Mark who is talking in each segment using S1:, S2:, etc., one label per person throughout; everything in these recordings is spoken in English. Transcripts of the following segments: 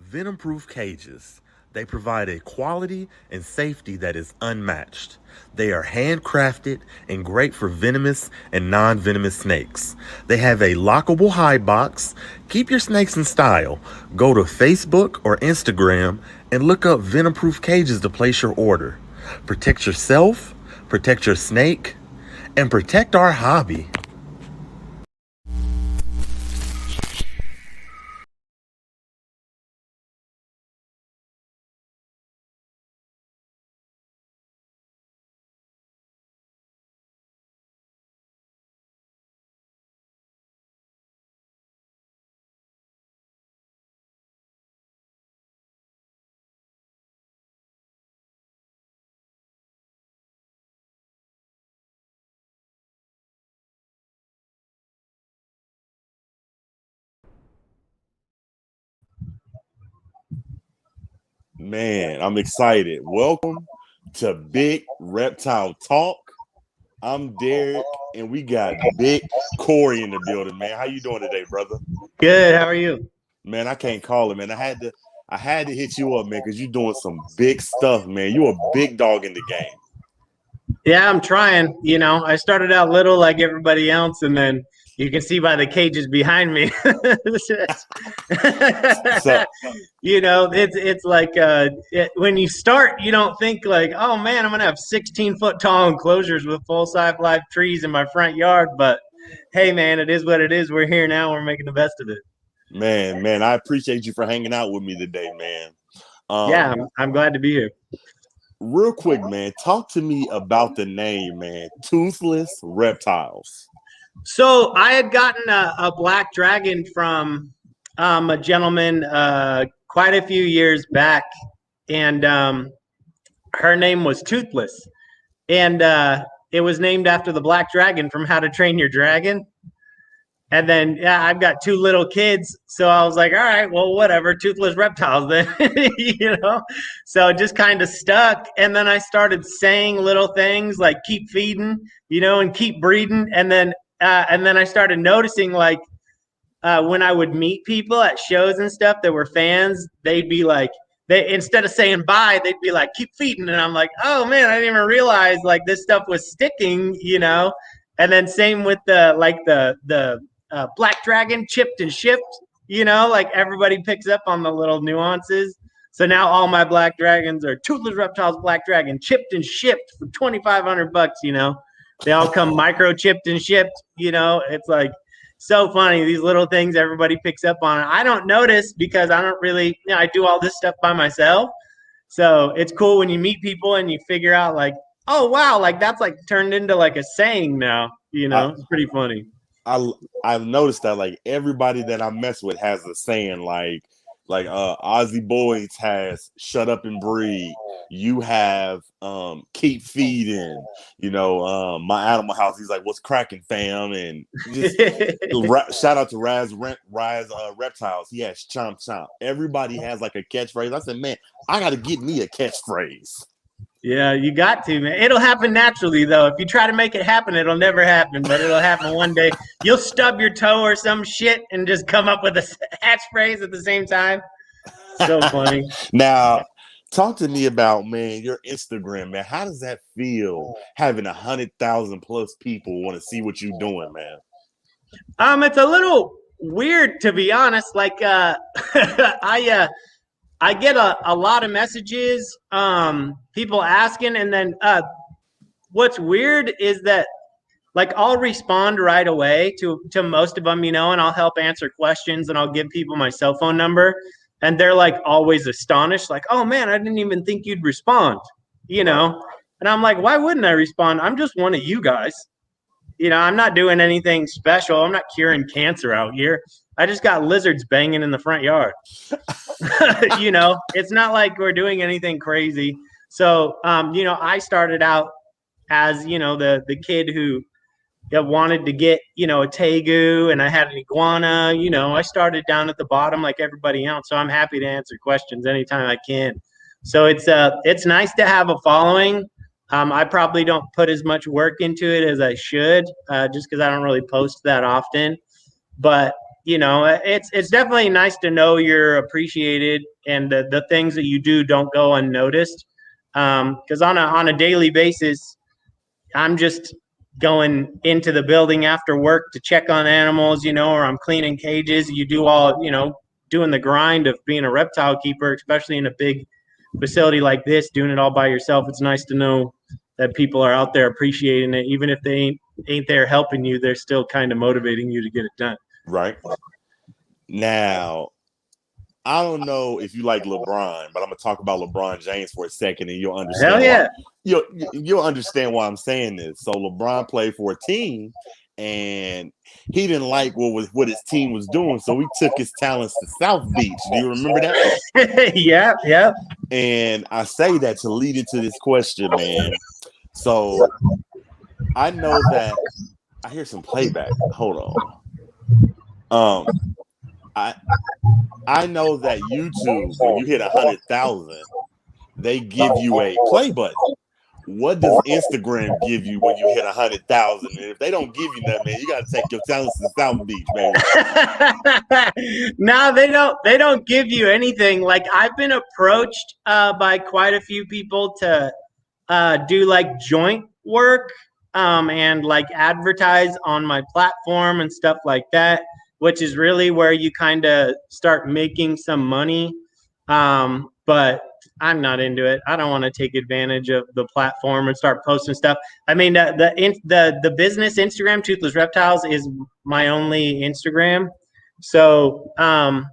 S1: Venom-proof cages. They provide a quality and safety that is unmatched. They are handcrafted and great for venomous and non-venomous snakes. They have a lockable hide box. Keep your snakes in style. Go to Facebook or Instagram and look up venom-proof cages to place your order. Protect yourself, protect your snake, and protect our hobby. Man, I'm excited. Welcome to Big Reptile Talk. I'm Derek, and we got Big Corey in the building, man. How you doing today, brother?
S2: Good. How are you?
S1: Man, I can't call it, man. I had to hit you up, man, because you're doing some big stuff, man. You're a big dog in the game.
S2: Yeah, I'm trying. I started out little like everybody else, and then you can see by the cages behind me.
S1: So
S2: It's like when you start, you don't think like, oh man, I'm gonna have 16-foot tall enclosures with full size live trees in my front yard. But hey, man, it is what it is. We're here now. We're making the best of it.
S1: man, I appreciate you for hanging out with me today, man.
S2: Yeah,
S1: Um,
S2: I'm glad to be here.
S1: Real quick, man, talk to me about the name, man. Toothless Reptiles.
S2: So I had gotten a black dragon from a gentleman quite a few years back, and her name was Toothless, and it was named after the black dragon from How to Train Your Dragon. And then yeah, I've got two little kids, so I was like, all right, well, whatever, Toothless Reptiles then, you know. So it just kind of stuck, and then I started saying little things like keep feeding, and keep breeding, and then I started noticing like when I would meet people at shows and stuff that were fans, they'd be like, they instead of saying bye, they'd be like, keep feeding. And I'm like, oh man, I didn't even realize like this stuff was sticking. And then same with the black dragon chipped and shipped, like everybody picks up on the little nuances. So now all my black dragons are Toothless Reptiles Black Dragon, chipped and shipped for $2,500. They all come microchipped and shipped. It's like so funny. These little things everybody picks up on. I don't notice because I don't really, I do all this stuff by myself. So it's cool when you meet people and you figure out like, oh wow, like that's like turned into like a saying now.
S1: I,
S2: It's pretty funny.
S1: I I've noticed that like everybody that I mess with has a saying like Ozzy Boys has shut up and breed. You have keep feeding. My Animal House. He's like, what's cracking, fam? And just shout out to Rise Reptiles. He has chomp chomp. Everybody has like a catchphrase. I said, man, I got to get me a catchphrase.
S2: Yeah, you got to, man. It'll happen naturally, though. If you try to make it happen, it'll never happen, but it'll happen one day. You'll stub your toe or some shit and just come up with a catchphrase at the same time. So funny.
S1: Now, talk to me about, man, your Instagram, man. How does that feel having 100,000 plus people want to see what you're doing, man?
S2: It's a little weird to be honest. Like, I get a lot of messages, people asking, and then what's weird is that like I'll respond right away to most of them, and I'll help answer questions and I'll give people my cell phone number, and they're like always astonished, like, oh man, I didn't even think you'd respond, you
S1: Right.
S2: know. And I'm like, why wouldn't I respond? I'm just one of you guys. I'm not doing anything special. I'm not curing cancer out here. I just got lizards banging in the front yard. It's not like we're doing anything crazy. So, I started out as, the kid who wanted to get, a tegu, and I had an iguana. I started down at the bottom like everybody else. So I'm happy to answer questions anytime I can. So it's nice to have a following. I probably don't put as much work into it as I should, just because I don't really post that often. But it's definitely nice to know you're appreciated and the things that you do don't go unnoticed. Because on a daily basis, I'm just going into the building after work to check on animals, or I'm cleaning cages. You do all, doing the grind of being a reptile keeper, especially in a big facility like this, doing it all by yourself. It's nice to know that people are out there appreciating it, even if they ain't there helping you. They're still kind of motivating you to get it done.
S1: Right. Now, I don't know if you like LeBron, but I'm gonna talk about LeBron James for a second, and you'll understand.
S2: Hell yeah.
S1: You'll understand why I'm saying this. So LeBron played for a team, and he didn't like what his team was doing, so he took his talents to South Beach. Do you remember
S2: that? Yeah.
S1: And I say that to lead into this question, man. So I know that I hear some playback. Hold on. I know that YouTube, when you hit 100,000, they give you a play button. What does Instagram give you when you hit 100,000? And if they don't give you that, man, you got to take your talents to South Beach, man.
S2: No, they don't. They don't give you anything. Like, I've been approached by quite a few people to do like joint work and like advertise on my platform and stuff like that, which is really where you kind of start making some money. But I'm not into it. I don't want to take advantage of the platform and start posting stuff. I mean, the business Instagram, Toothless Reptiles, is my only Instagram. So, and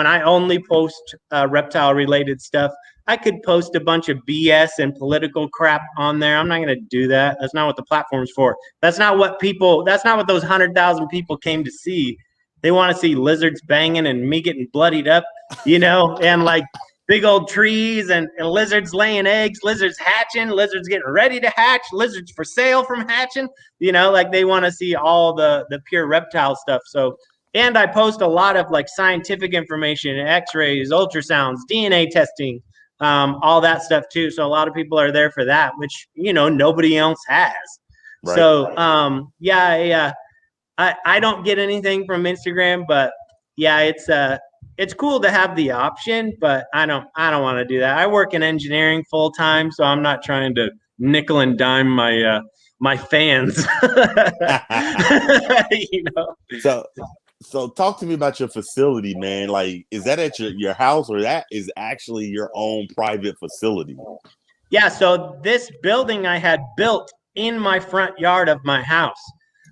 S2: I only post reptile related stuff. I could post a bunch of BS and political crap on there. I'm not going to do that. That's not what the platform's for. That's not what those 100,000 people came to see. They want to see lizards banging and me getting bloodied up, and like big old trees and lizards laying eggs, lizards hatching, lizards getting ready to hatch, lizards for sale from hatching, like they want to see all the pure reptile stuff. So, and I post a lot of like scientific information, x-rays, ultrasounds, DNA testing, all that stuff too. So a lot of people are there for that, which, nobody else has. Right. So, yeah. I don't get anything from Instagram, but yeah, it's cool to have the option, but I don't want to do that. I work in engineering full time, so I'm not trying to nickel and dime my fans.
S1: So talk to me about your facility, man. Like, is that at your house, or that is actually your own private facility?
S2: Yeah, so this building I had built in my front yard of my house.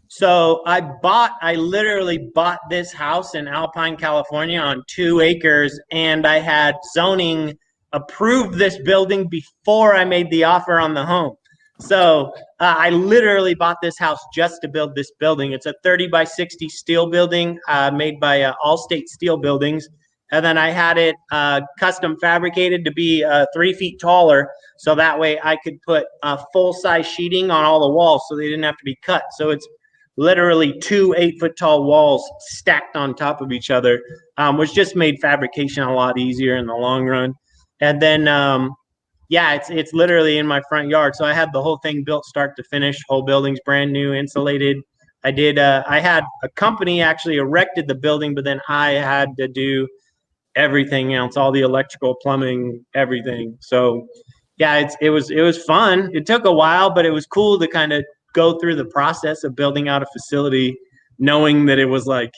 S2: So I literally bought this house in Alpine, California on 2 acres, and I had zoning approve this building before I made the offer on the home. So I literally bought this house just to build this building. It's a 30 by 60 steel building made by Allstate Steel Buildings. And then I had it custom fabricated to be 3 feet taller. So that way I could put full-size sheeting on all the walls so they didn't have to be cut. So it's literally 2 8-foot-tall walls stacked on top of each other, which just made fabrication a lot easier in the long run. And then, it's literally in my front yard. So I had the whole thing built start to finish. Whole building's brand new, insulated. I had a company actually erected the building, but then I had to do everything else, all the electrical, plumbing, everything. So yeah, it was fun. It took a while, but it was cool to kind of go through the process of building out a facility, knowing that it was like,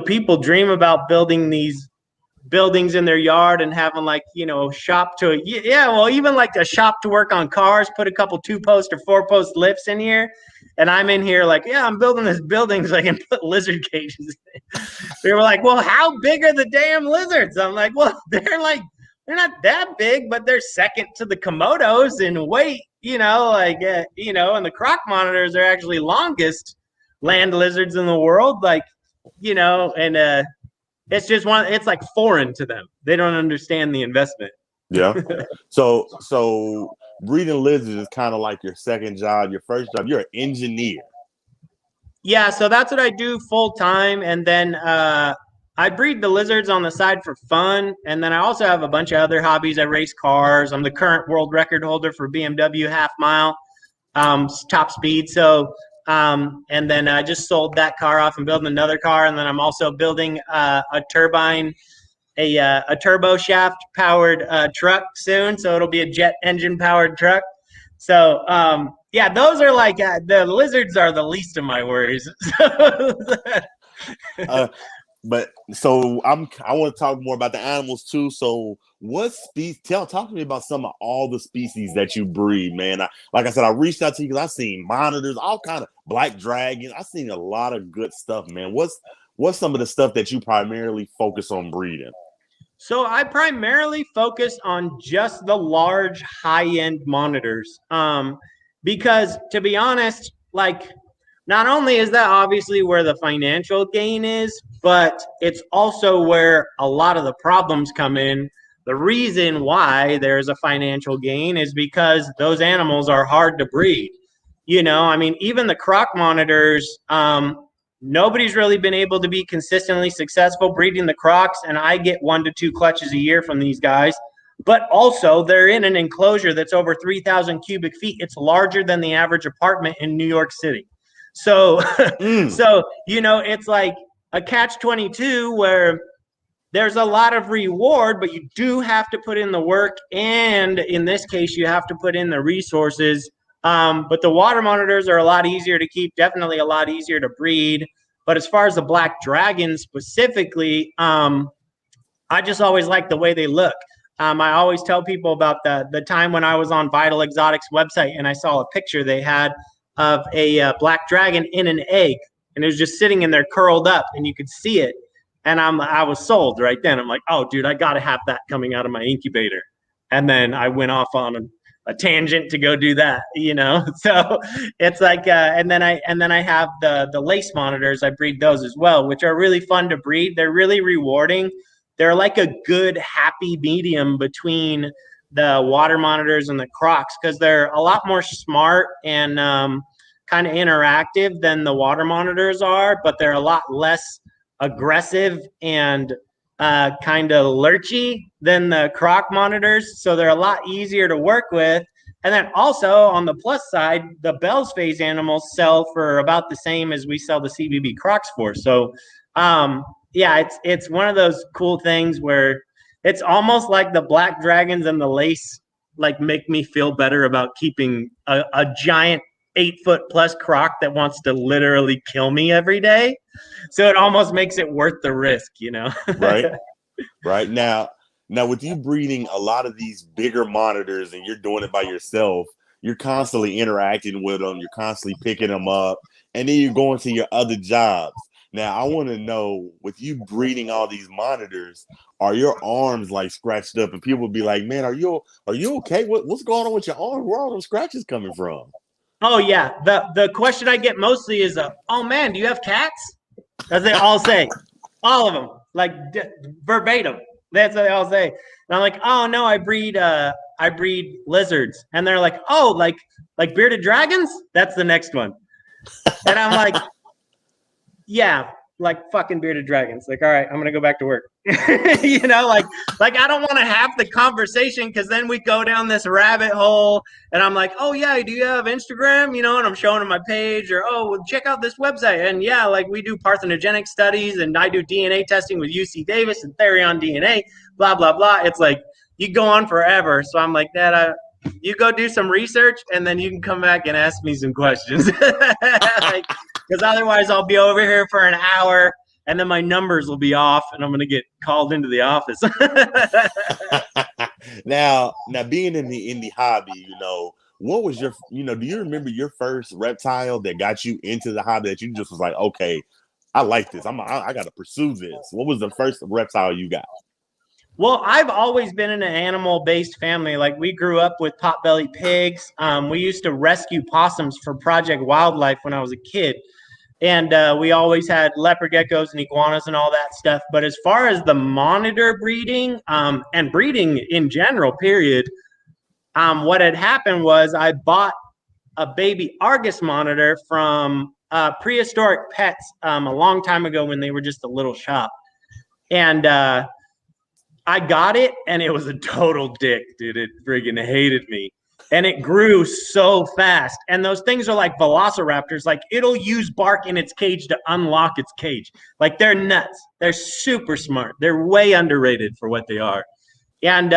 S2: people dream about building these buildings in their yard and having like, shop to, even like a shop to work on cars, put a couple 2-post or 4-post lifts in here. And I'm in here like, I'm building this building so I can put lizard cages in. They were like, well, how big are the damn lizards? I'm like, well, they're not that big, but they're second to the Komodos in weight, and the croc monitors are actually longest land lizards in the world. Like, and it's just it's like foreign to them. They don't understand the investment.
S1: Yeah. So breeding lizards is kind of like your second job, your first job. You're an engineer.
S2: Yeah. So that's what I do full time. And then, I breed the lizards on the side for fun. And then I also have a bunch of other hobbies. I race cars. I'm the current world record holder for BMW half mile, top speed. So And then I just sold that car off and building another car. And then I'm also building a turbine, a turbo shaft powered truck soon. So it'll be a jet engine powered truck. So yeah, those are like the lizards are the least of my worries.
S1: uh, but so I want to talk more about the animals too. So what species? Talk to me about some of all the species that you breed, man. Like I said, I reached out to you because I've seen monitors, all kind of black dragons. I've seen a lot of good stuff, man. What's some of the stuff that you primarily focus on breeding?
S2: So I primarily focus on just the large high-end monitors. Because to be honest, like not only is that obviously where the financial gain is, but it's also where a lot of the problems come in. The reason why there's a financial gain is because those animals are hard to breed. I mean, even the croc monitors, nobody's really been able to be consistently successful breeding the crocs, and I get 1 to 2 clutches a year from these guys. But also, they're in an enclosure that's over 3,000 cubic feet. It's larger than the average apartment in New York City. So,
S1: Mm,
S2: so it's like a catch-22 where there's a lot of reward, but you do have to put in the work, and in this case, you have to put in the resources. But the water monitors are a lot easier to keep, definitely a lot easier to breed. But as far as the black dragons specifically, I just always like the way they look. I always tell people about the time when I was on Vital Exotics website and I saw a picture they had of a black dragon in an egg, and it was just sitting in there curled up, and you could see it. And I was sold right then. I'm like, oh, dude, I got to have that coming out of my incubator. And then I went off on a tangent to go do that. So it's like, and then I have the lace monitors. I breed those as well, which are really fun to breed. They're really rewarding. They're like a good happy medium between the water monitors and the crocs because they're a lot more smart and kind of interactive than the water monitors are, but they're a lot less aggressive and kind of lurchy than the croc monitors. So they're a lot easier to work with. And then also on the plus side, the Bell's phase animals sell for about the same as we sell the CBB crocs for. So yeah, it's one of those cool things where it's almost like the black dragons and the lace like make me feel better about keeping a giant 8 foot plus croc that wants to literally kill me every day. So it almost makes it worth the risk.
S1: right, right now with you breeding a lot of these bigger monitors and you're doing it by yourself, you're constantly interacting with them, you're constantly picking them up, and then you're going to your other jobs. Now I want to know, with you breeding all these monitors, are your arms like scratched up and people be like, man, are you okay? What's going on with your arm? Where are all those scratches coming from?
S2: Oh yeah, the question I get mostly is, "Oh man, do you have cats?" As they all say, all of them, like verbatim. That's what they all say. And I'm like, "Oh no, I breed lizards," and they're like, "Oh, like bearded dragons?" That's the next one, and I'm like, yeah, like fucking bearded dragons. Like, all right, I'm gonna go back to work. like I don't want to have the conversation because then we go down this rabbit hole, and I'm like, oh yeah, do you have Instagram? And I'm showing them my page, or oh, well, check out this website, and yeah, like we do parthenogenic studies, and I do DNA testing with UC Davis and Therion DNA, blah blah blah. It's like you go on forever. So I'm like, Dad, you go do some research, and then you can come back and ask me some questions. Like, because otherwise I'll be over here for an hour and then my numbers will be off and I'm going to get called into the office.
S1: Now being in the hobby, what was your, do you remember your first reptile that got you into the hobby that you just was like, okay, I like this. I got to pursue this. What was the first reptile you got?
S2: Well, I've always been in an animal-based family. Like we grew up with potbelly pigs. We used to rescue possums for Project Wildlife when I was a kid. And we always had leopard geckos and iguanas and all that stuff. But as far as the monitor breeding and breeding in general, period, what had happened was I bought a baby Argus monitor from Prehistoric Pets a long time ago when they were just a little shop. And I got it, and it was a total dick, dude. It friggin' hated me. and it grew so fast. And those things are like velociraptors. Like it'll use bark in its cage to unlock its cage. Like they're nuts. They're super smart. They're way underrated for what they are. And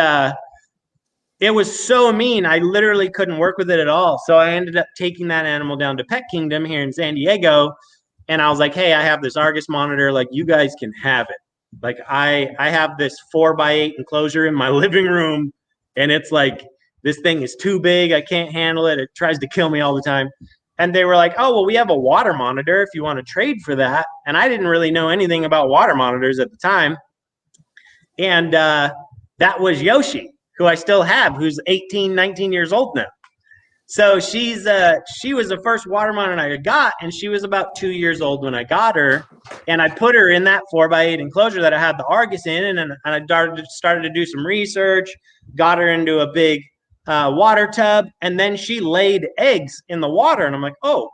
S2: it was so mean. I literally couldn't work with it at all. So I ended up taking that animal down to Pet Kingdom here in San Diego. And I was like, hey, I have this Argus monitor. Like, you guys can have it. Like, I have this 4x8 enclosure in my living room. And it's like, this thing is too big. I can't handle it. It tries to kill me all the time. And they were like, oh, well, we have a water monitor if you want to trade for that. And I didn't really know anything about water monitors at the time. And that was Yoshi, who I still have, who's 18, 19 years old now. So she was the first water monitor I got, and she was about 2 years old when I got her. And I put her in that 4x8 enclosure that I had the Argus in, and I started to do some research, got her into a big water tub, and then she laid eggs in the water. And I'm like, oh,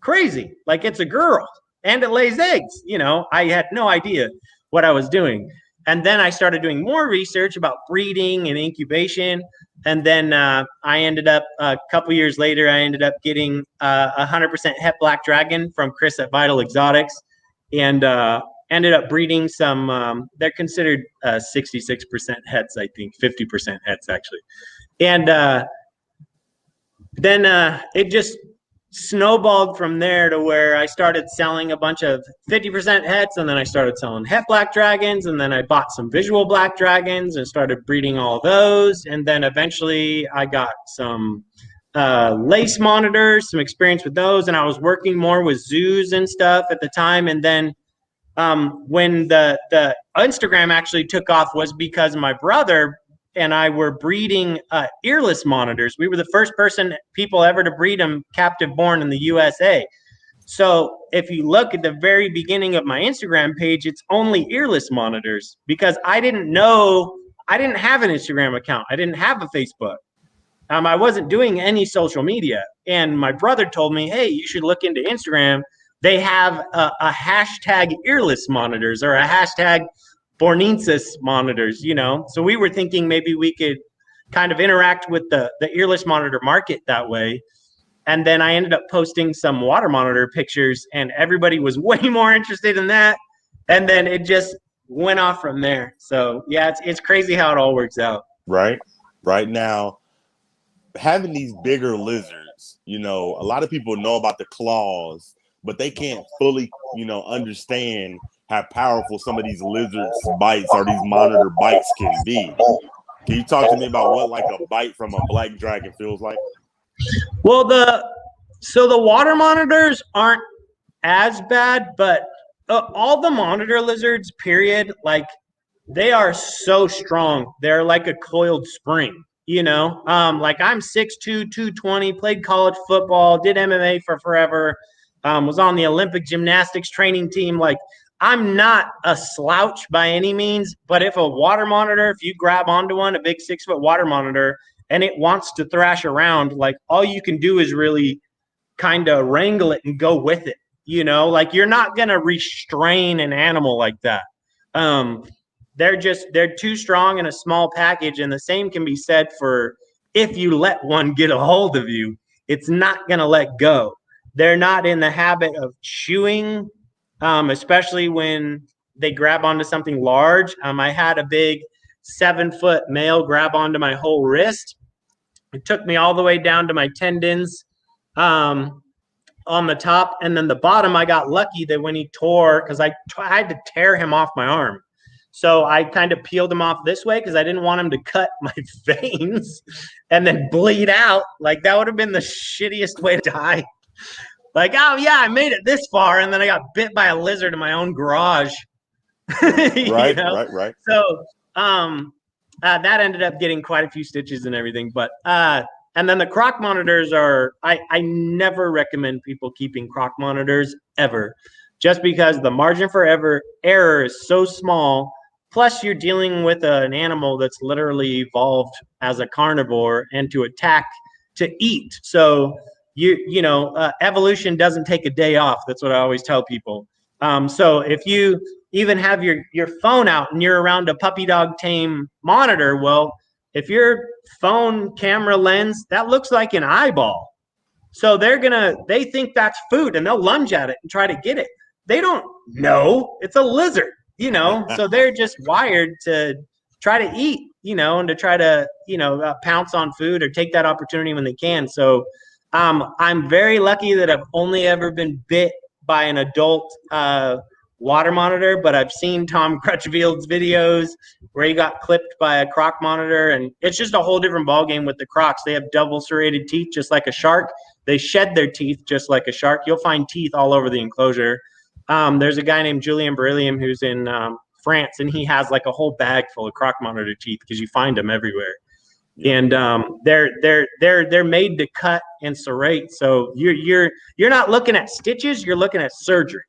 S2: crazy. Like, it's a girl, and it lays eggs. You know, I had no idea what I was doing. And then I started doing more research about breeding and incubation. And then I ended up, a couple years later, I ended up getting 100% het black dragon from Chris at Vital Exotics, and ended up breeding some, they're considered 66% hets, I think, 50% hets actually. And then it just snowballed from there to where I started selling a bunch of 50% hets, and then I started selling het black dragons, and then I bought some visual black dragons and started breeding all those. And then eventually I got some lace monitors, some experience with those, and I was working more with zoos and stuff at the time. And then when the Instagram actually took off was because my brother and I were breeding earless monitors. We were the first people ever to breed them captive born in the USA. So if you look at the very beginning of my Instagram page, it's only earless monitors, because I didn't have an Instagram account. I didn't have a Facebook. I wasn't doing any social media. And my brother told me, hey, you should look into Instagram. They have a hashtag earless monitors, or a hashtag Bornensis monitors, you know. So we were thinking maybe we could kind of interact with the earless monitor market that way. And then I ended up posting some water monitor pictures, and everybody was way more interested in that. And then it just went off from there. So yeah, it's crazy how it all works out.
S1: Right now, having these bigger lizards, you know, a lot of people know about the claws, but they can't fully, you know, understand how powerful some of these lizards bites or these monitor bites can be. Can you talk to me about what like a bite from a black dragon feels like?
S2: Well, the water monitors aren't as bad, but all the monitor lizards, period, like they are so strong. They're like a coiled spring, you know. Like I'm 6'2", 220, played college football, did MMA for forever, was on the Olympic gymnastics training team. Like, I'm not a slouch by any means, but if you grab onto one, a big 6-foot water monitor, and it wants to thrash around, like all you can do is really kind of wrangle it and go with it. You know, like you're not going to restrain an animal like that. They're too strong in a small package. And the same can be said for if you let one get a hold of you, it's not going to let go. They're not in the habit of chewing, especially when they grab onto something large. I had a big 7-foot male grab onto my whole wrist. It took me all the way down to my tendons on the top. And then the bottom, I got lucky that when he tore, because I had to tear him off my arm. So I kind of peeled him off this way because I didn't want him to cut my veins and then bleed out. Like that would have been the shittiest way to die. Like, oh yeah, I made it this far, and then I got bit by a lizard in my own garage.
S1: Right,
S2: you know?
S1: right.
S2: So that ended up getting quite a few stitches and everything. But and then the croc monitors are, I never recommend people keeping croc monitors ever, just because the margin for error is so small. Plus, you're dealing with an animal that's literally evolved as a carnivore and to attack to eat. So evolution doesn't take a day off. That's what I always tell people. So if you even have your phone out and you're around a puppy dog tame monitor, well, if your phone camera lens, that looks like an eyeball. So they think that's food and they'll lunge at it and try to get it. They don't know it's a lizard, so they're just wired to try to eat, and to try to, pounce on food or take that opportunity when they can. So I'm very lucky that I've only ever been bit by an adult water monitor, but I've seen Tom Crutchfield's videos where he got clipped by a croc monitor, and it's just a whole different ballgame with the crocs. They have double serrated teeth just like a shark. They shed their teeth just like a shark. You'll find teeth all over the enclosure. There's a guy named Julian Beryllium who's in France, and he has like a whole bag full of croc monitor teeth because you find them everywhere. Yeah. And they're made to cut and serrate. So you're not looking at stitches, you're looking at surgery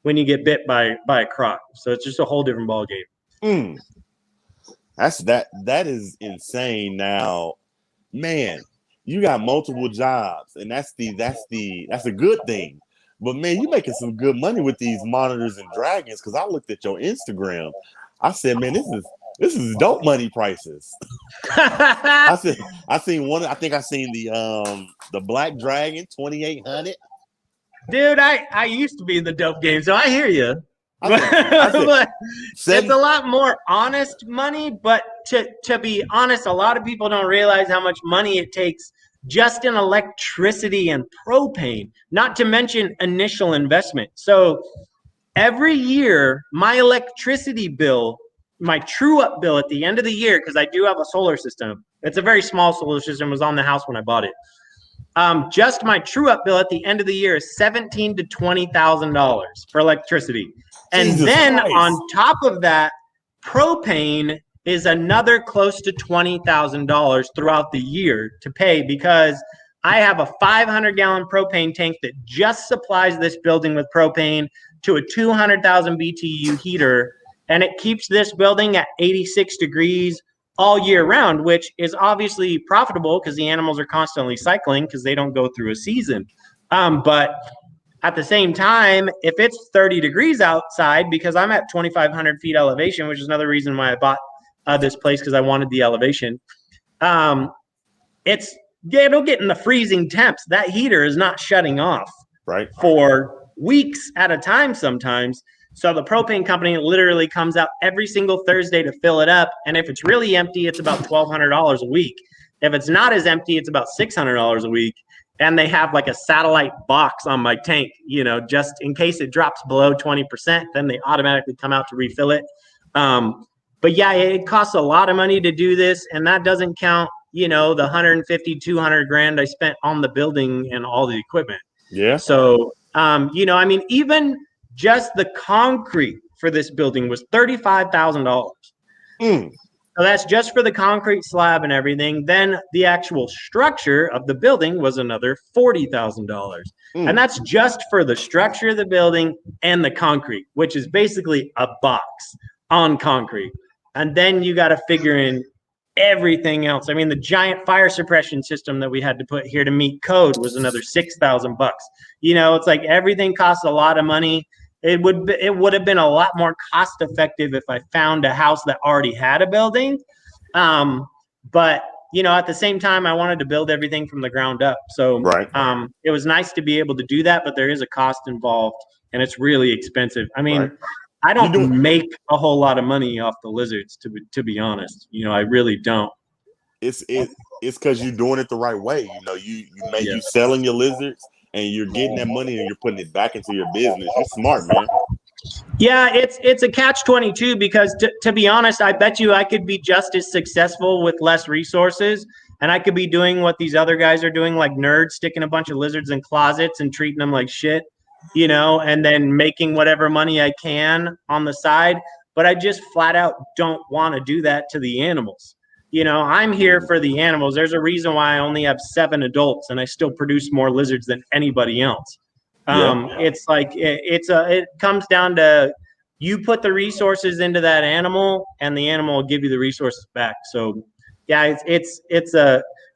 S2: when you get bit by a croc. So it's just a whole different ball game.
S1: That is insane. Now, man, you got multiple jobs, and that's a good thing. But man, you making some good money with these monitors and dragons. Because I looked at your Instagram, I said, man, this is dope money prices. I seen one. I think I seen the Black Dragon 2,800.
S2: Dude, I used to be in the dope game, so I hear you. But it's a lot more honest money. But to be honest, a lot of people don't realize how much money it takes just in electricity and propane, not to mention initial investment. So every year, my electricity bill, my true up bill at the end of the year, because I do have a solar system. It's a very small solar system. It was on the house when I bought it. Just my true up bill at the end of the year is $17,000 to $20,000 for electricity. And Jesus then Christ. On top of that, propane is another close to $20,000 throughout the year to pay, because I have a 500-gallon propane tank that just supplies this building with propane to a 200,000 BTU heater, and it keeps this building at 86 degrees all year round, which is obviously profitable because the animals are constantly cycling because they don't go through a season. But at the same time, if it's 30 degrees outside, because I'm at 2,500 feet elevation, which is another reason why I bought this place, because I wanted the elevation. It'll get in the freezing temps. That heater is not shutting off for weeks at a time sometimes. So the propane company literally comes out every single Thursday to fill it up. And if it's really empty, it's about $1,200 a week. If it's not as empty, it's about $600 a week. And they have like a satellite box on my tank, just in case it drops below 20%, then they automatically come out to refill it. But yeah, it costs a lot of money to do this, and that doesn't count, the 150, 200 grand I spent on the building and all the equipment.
S1: Yeah.
S2: So, even just the concrete for this building was $35,000. So that's just for the concrete slab and everything. Then the actual structure of the building was another $40,000. And that's just for the structure of the building and the concrete, which is basically a box on concrete. And then you got to figure in everything else. I mean, the giant fire suppression system that we had to put here to meet code was another $6,000. It's like everything costs a lot of money. It would have been a lot more cost effective if I found a house that already had a building. But at the same time, I wanted to build everything from the ground up. So it was nice to be able to do that, but there is a cost involved, and it's really expensive. I mean, I don't make a whole lot of money off the lizards, to be honest. I really don't.
S1: It's because you're doing it the right way. You selling your lizards and you're getting that money and you're putting it back into your business. You're smart, man.
S2: Yeah, it's a catch-22 because to be honest, I bet you I could be just as successful with less resources, and I could be doing what these other guys are doing, like nerds, sticking a bunch of lizards in closets and treating them like shit. And then making whatever money I can on the side. But I just flat out don't want to do that to the animals. I'm here for the animals. There's a reason why I only have 7 adults and I still produce more lizards than anybody else. It's like it comes down to you put the resources into that animal and the animal will give you the resources back. So yeah, it's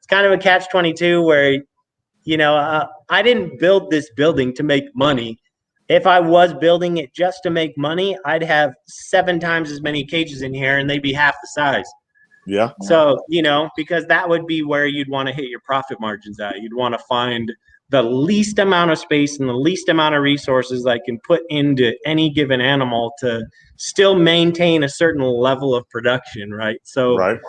S2: kind of a catch-22 where I didn't build this building to make money. If I was building it just to make money, I'd have 7 times as many cages in here and they'd be half the size.
S1: Yeah.
S2: So, because that would be where you'd want to hit your profit margins at. You'd want to find the least amount of space and the least amount of resources I can put into any given animal to still maintain a certain level of production, right? So,
S1: Right.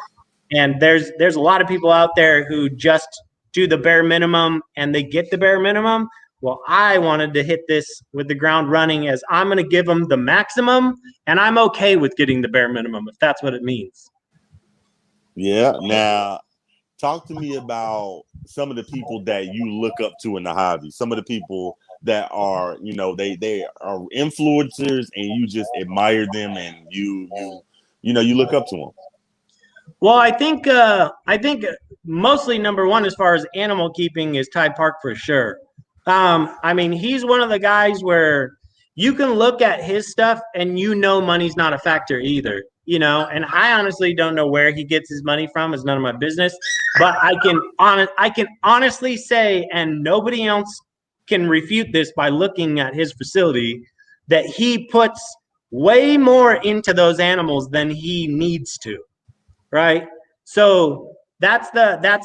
S2: and there's a lot of people out there who just do the bare minimum and they get the bare minimum. Well, I wanted to hit this with the ground running, as I'm going to give them the maximum, and I'm okay with getting the bare minimum if that's what it means.
S1: Yeah. Now, talk to me about some of the people that you look up to in the hobby. Some of the people that are, they are influencers, and you just admire them, and you look up to them.
S2: Well, I think mostly number one as far as animal keeping is Ty Park for sure. I mean, he's one of the guys where you can look at his stuff and money's not a factor either. And I honestly don't know where he gets his money from. It's none of my business. But I can honestly say, and nobody else can refute this by looking at his facility, that he puts way more into those animals than he needs to. Right. So that's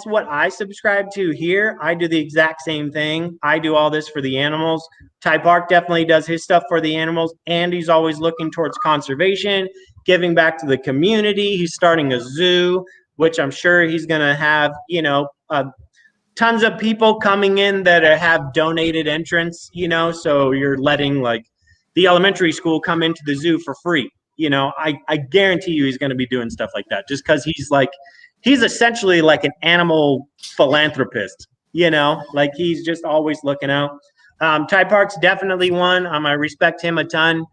S2: what I subscribe to here. I do the exact same thing. I do all this for the animals. Ty Park definitely does his stuff for the animals, and he's always looking towards conservation, giving back to the community. He's starting a zoo, which I'm sure he's going to have, tons of people coming in that have donated entrance, so you're letting like the elementary school come into the zoo for free. I guarantee you he's going to be doing stuff like that just because he's essentially like an animal philanthropist, like he's just always looking out. Ty Park's definitely one. I respect him a ton.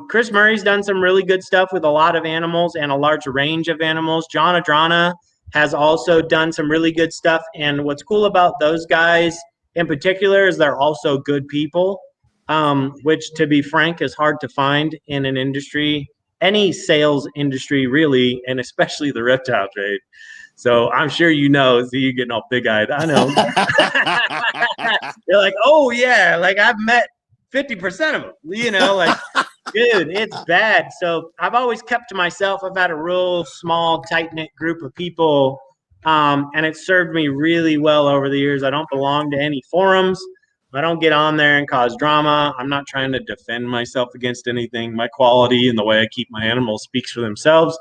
S2: Chris Murray's done some really good stuff with a lot of animals and a large range of animals. John Adrana has also done some really good stuff. And what's cool about those guys in particular is they're also good people. Which, to be frank, is hard to find in an industry, any sales industry, really, and especially the reptile trade. So I'm sure so you're getting all big-eyed. I know. You're like, oh, yeah, like I've met 50% of them, like, dude, it's bad. So I've always kept to myself. I've had a real small, tight-knit group of people, and it's served me really well over the years. I don't belong to any forums. I don't get on there and cause drama. I'm not trying to defend myself against anything. My quality and the way I keep my animals speaks for themselves.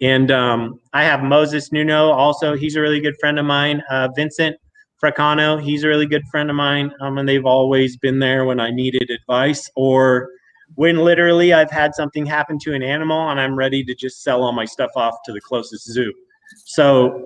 S2: And I have Moses Nuno also. He's a really good friend of mine. Vincent Fracano, he's a really good friend of mine. And they've always been there when I needed advice or when literally I've had something happen to an animal and I'm ready to just sell all my stuff off to the closest zoo. So,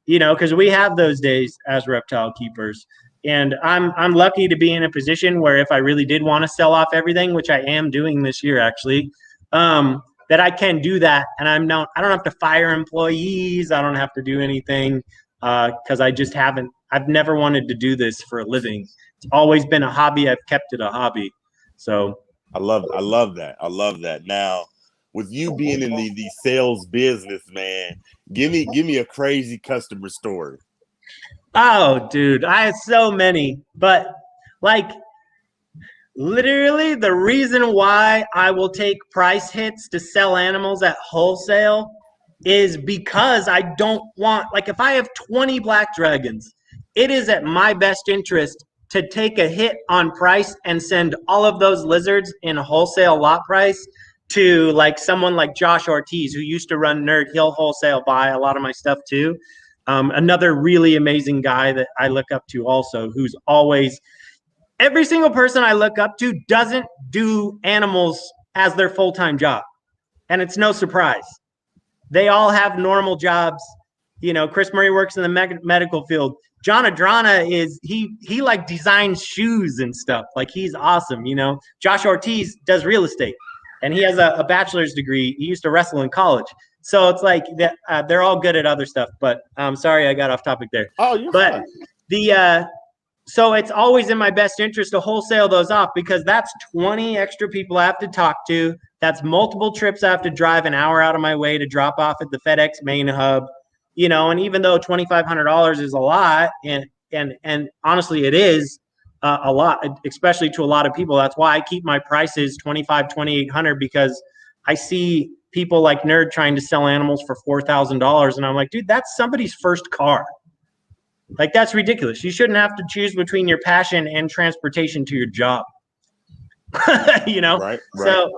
S2: because we have those days as reptile keepers. And I'm lucky to be in a position where if I really did want to sell off everything, which I am doing this year actually, that I can do that. And I don't have to fire employees. I don't have to do anything because I've never wanted to do this for a living. It's always been a hobby. I've kept it a hobby. So
S1: I love that. I love that. Now, with you being in the sales business, man, give me a crazy customer story.
S2: Oh, dude, I have so many, but like literally the reason why I will take price hits to sell animals at wholesale is because I don't want, like if I have 20 black dragons, it is at my best interest to take a hit on price and send all of those lizards in a wholesale lot price to like someone like Josh Ortiz, who used to run Nerd. He'll wholesale buy a lot of my stuff too. Another really amazing guy that I look up to also, who's always, every single person I look up to doesn't do animals as their full-time job. And it's no surprise. They all have normal jobs. Chris Murray works in the medical field. John Adrana he like designs shoes and stuff. Like he's awesome. Josh Ortiz does real estate and he has a bachelor's degree. He used to wrestle in college. So it's like they're all good at other stuff, but I'm sorry I got off topic there.
S1: Oh, you're fine.
S2: So it's always in my best interest to wholesale those off because that's 20 extra people I have to talk to. That's multiple trips I have to drive an hour out of my way to drop off at the FedEx main hub. And even though $2,500 is a lot, and honestly it is a lot, especially to a lot of people. That's why I keep my prices $2,500, $2,800 because I see people like Nerd trying to sell animals for $4,000. And I'm like, dude, that's somebody's first car. Like, that's ridiculous. You shouldn't have to choose between your passion and transportation to your job. You know?
S1: Right.
S2: So,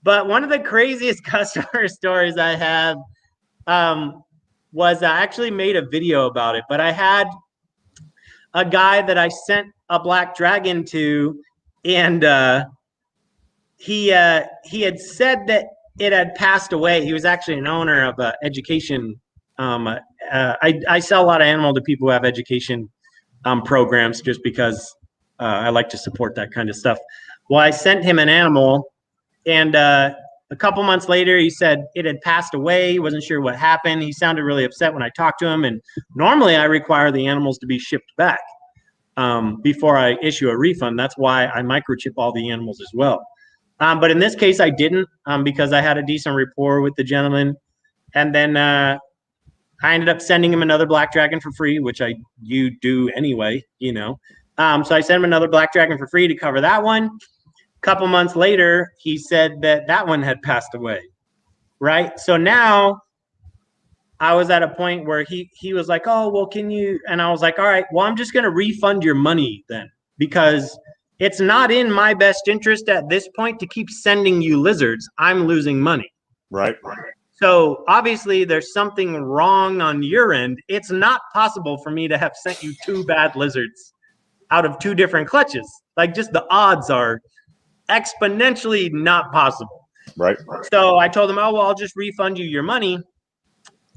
S2: but one of the craziest customer stories I have was I actually made a video about it, but I had a guy that I sent a black dragon to, and he had said that it had passed away. He was actually an owner of an education. I sell a lot of animal to people who have education programs just because I like to support that kind of stuff. Well, I sent him an animal, and a couple months later, he said it had passed away. He wasn't sure what happened. He sounded really upset when I talked to him. And normally I require the animals to be shipped back before I issue a refund. That's why I microchip all the animals as well. But in this case, I didn't because I had a decent rapport with the gentleman. And then I ended up sending him another black dragon for free, which you do anyway, you know. So I sent him another black dragon for free to cover that one. Couple months later, he said that one had passed away, right? So now I was at a point where he was like, oh, well, can you? And I was like, all right, well, I'm just going to refund your money then, because it's not in my best interest at this point to keep sending you lizards. I'm losing money.
S1: Right.
S2: So obviously there's something wrong on your end. It's not possible for me to have sent you 2 bad lizards out of 2 different clutches. Like, just the odds are exponentially not possible.
S1: Right.
S2: So I told him, oh, well, I'll just refund you your money,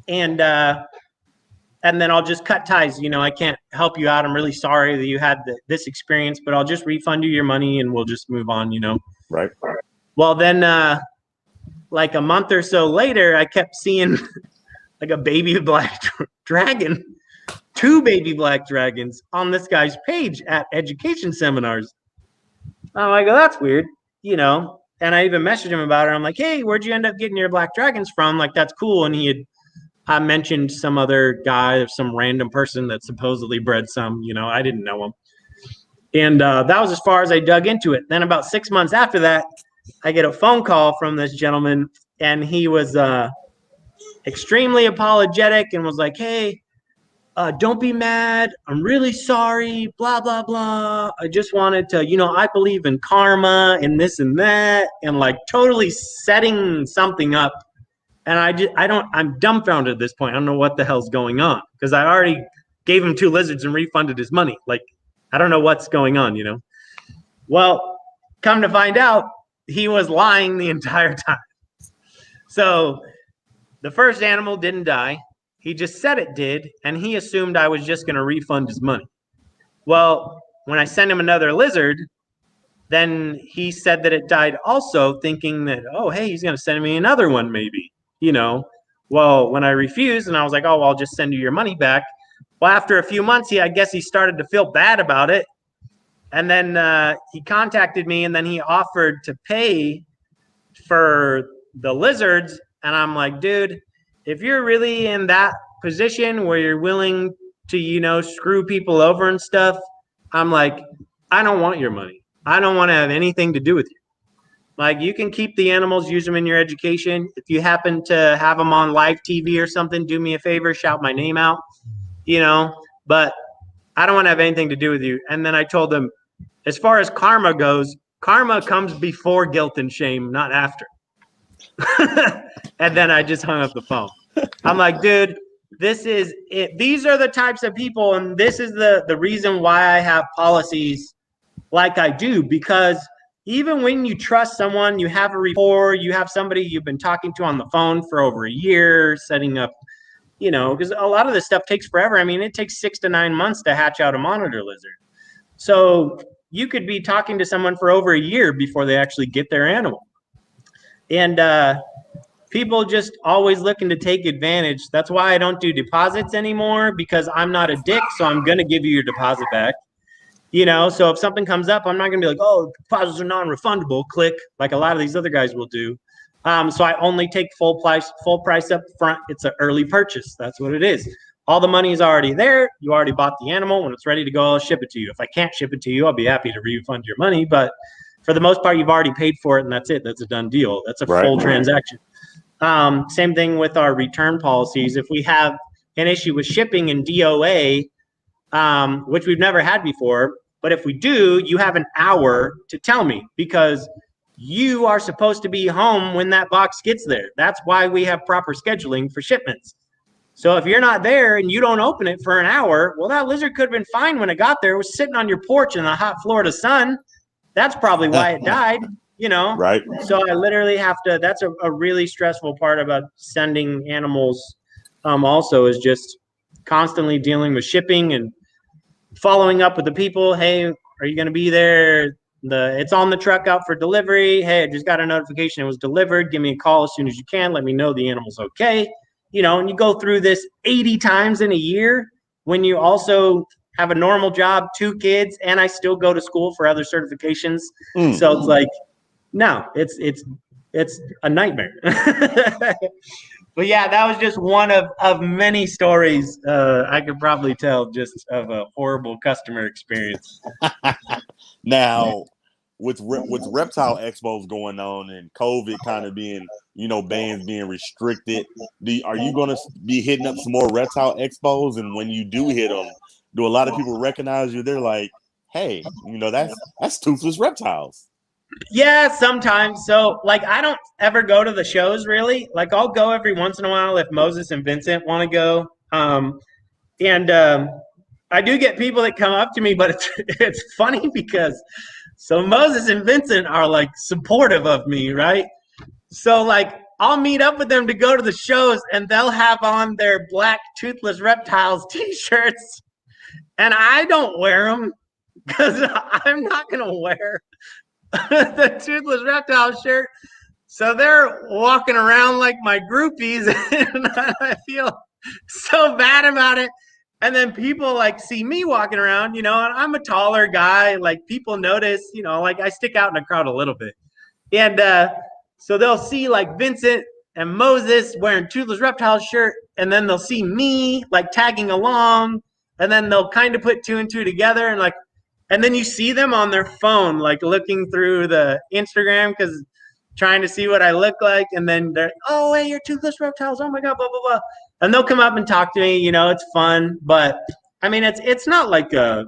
S2: and then I'll just cut ties. You know, I can't help you out. I'm really sorry that you had this experience, but I'll just refund you your money and we'll just move on, you know.
S1: Right.
S2: Well, then like a month or so later, I kept seeing like a baby black dragon, 2 baby black dragons on this guy's page at education seminars. I'm like, oh, that's weird, you know. And I even messaged him about it. I'm like, hey, where'd you end up getting your black dragons from? Like, that's cool. And he had mentioned some other guy or some random person that supposedly bred some, you know. I didn't know him. And that was as far as I dug into it. Then about 6 months after that, I get a phone call from this gentleman, and he was extremely apologetic and was like, hey, don't be mad. I'm really sorry, blah, blah, blah. I just wanted to, you know, I believe in karma and this and that, and like totally setting something up. And I'm dumbfounded at this point. I don't know what the hell's going on, because I already gave him 2 lizards and refunded his money. Like, I don't know what's going on, you know? Well, come to find out, he was lying the entire time. So the first animal didn't die. He just said it did, and he assumed I was just going to refund his money. Well, when I sent him another lizard, then he said that it died also, thinking that, oh, hey, he's going to send me another one maybe, you know. Well, when I refused and I was like, oh, well, I'll just send you your money back. Well, after a few months, I guess he started to feel bad about it. And then he contacted me, and then he offered to pay for the lizards. And I'm like, dude, if you're really in that position where you're willing to, you know, screw people over and stuff, I'm like, I don't want your money. I don't want to have anything to do with you. Like, you can keep the animals, use them in your education. If you happen to have them on live TV or something, do me a favor, shout my name out, you know, but I don't want to have anything to do with you. And then I told them, as far as karma goes, karma comes before guilt and shame, not after. And then I just hung up the phone. I'm like, dude, this is it. These are the types of people, and this is the reason why I have policies like I do, because even when you trust someone, you have a rapport, you have somebody you've been talking to on the phone for over a year, setting up, you know, because a lot of this stuff takes forever. I mean, it takes 6 to 9 months to hatch out a monitor lizard. So you could be talking to someone for over a year before they actually get their animal. And people just always looking to take advantage. That's why I don't do deposits anymore, because I'm not a dick, so I'm going to give you your deposit back. You know, so if something comes up, I'm not going to be like, oh, deposits are non-refundable, click, like a lot of these other guys will do. So I only take full price up front. It's an early purchase. That's what it is. All the money is already there. You already bought the animal. When it's ready to go, I'll ship it to you. If I can't ship it to you, I'll be happy to refund your money. But if for the most part, you've already paid for it, and that's it. That's a done deal. That's a full transaction. Same thing with our return policies. If we have an issue with shipping and DOA, which we've never had before, but if we do, you have an hour to tell me, because you are supposed to be home when that box gets there. That's why we have proper scheduling for shipments. So if you're not there and you don't open it for an hour, well, that lizard could have been fine when it got there. It was sitting on your porch in the hot Florida sun. That's probably why it died,
S1: Right.
S2: So I literally have to, that's a really stressful part about sending animals, also, is just constantly dealing with shipping and following up with the people. Hey, are you going to be there? It's on the truck out for delivery. Hey, I just got a notification it was delivered. Give me a call as soon as you can. Let me know the animal's okay. And you go through this 80 times in a year when you also have a normal job, 2 kids, and I still go to school for other certifications. So it's like, no, it's a nightmare. But yeah, that was just one of many stories I could probably tell just of a horrible customer experience.
S1: Now, with reptile expos going on and COVID kind of being, bans being restricted, are you going to be hitting up some more reptile expos? And when you do hit them, do a lot of people recognize you? They're like, hey, that's Toothless Reptiles.
S2: Yeah, sometimes. So, I don't ever go to the shows, really. I'll go every once in a while if Moses and Vincent want to go. I do get people that come up to me, but it's funny because Moses and Vincent are supportive of me, right? So I'll meet up with them to go to the shows, and they'll have on their black Toothless Reptiles t-shirts, and I don't wear them because I'm not gonna wear the Toothless Reptile shirt. So they're walking around like my groupies, and I feel so bad about it. And then people see me walking around, and I'm a taller guy. People notice, I stick out in the crowd a little bit. And so they'll see Vincent and Moses wearing Toothless Reptile shirt, and then they'll see me tagging along, and then they'll kind of put 2 and 2 together, and then you see them on their phone, looking through the Instagram because trying to see what I look like. And then they're, oh, hey, you're Toothless Reptiles. Oh my God, blah, blah, blah. And they'll come up and talk to me. It's fun. But I mean, it's not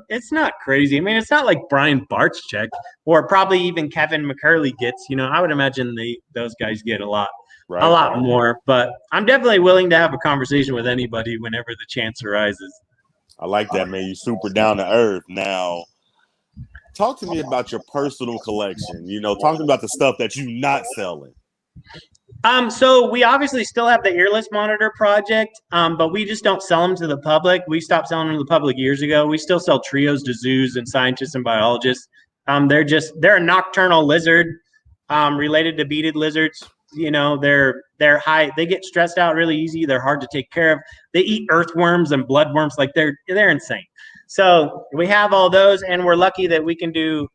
S2: it's not crazy. I mean, it's not like Brian Bart's check, or probably even Kevin McCurley gets. I would imagine those guys get a lot more. But I'm definitely willing to have a conversation with anybody whenever the chance arises.
S1: I like that, man. You're super down to earth. Now, talk to me about your personal collection. Talk to me about the stuff that you're not selling.
S2: So we obviously still have the earless monitor project, but we just don't sell them to the public. We stopped selling them to the public years ago. We still sell trios to zoos and scientists and biologists. They're a nocturnal lizard, related to beaded lizards. They're high. They get stressed out really easy. They're hard to take care of. They eat earthworms and bloodworms. They're insane. So we have all those, and we're lucky that we can do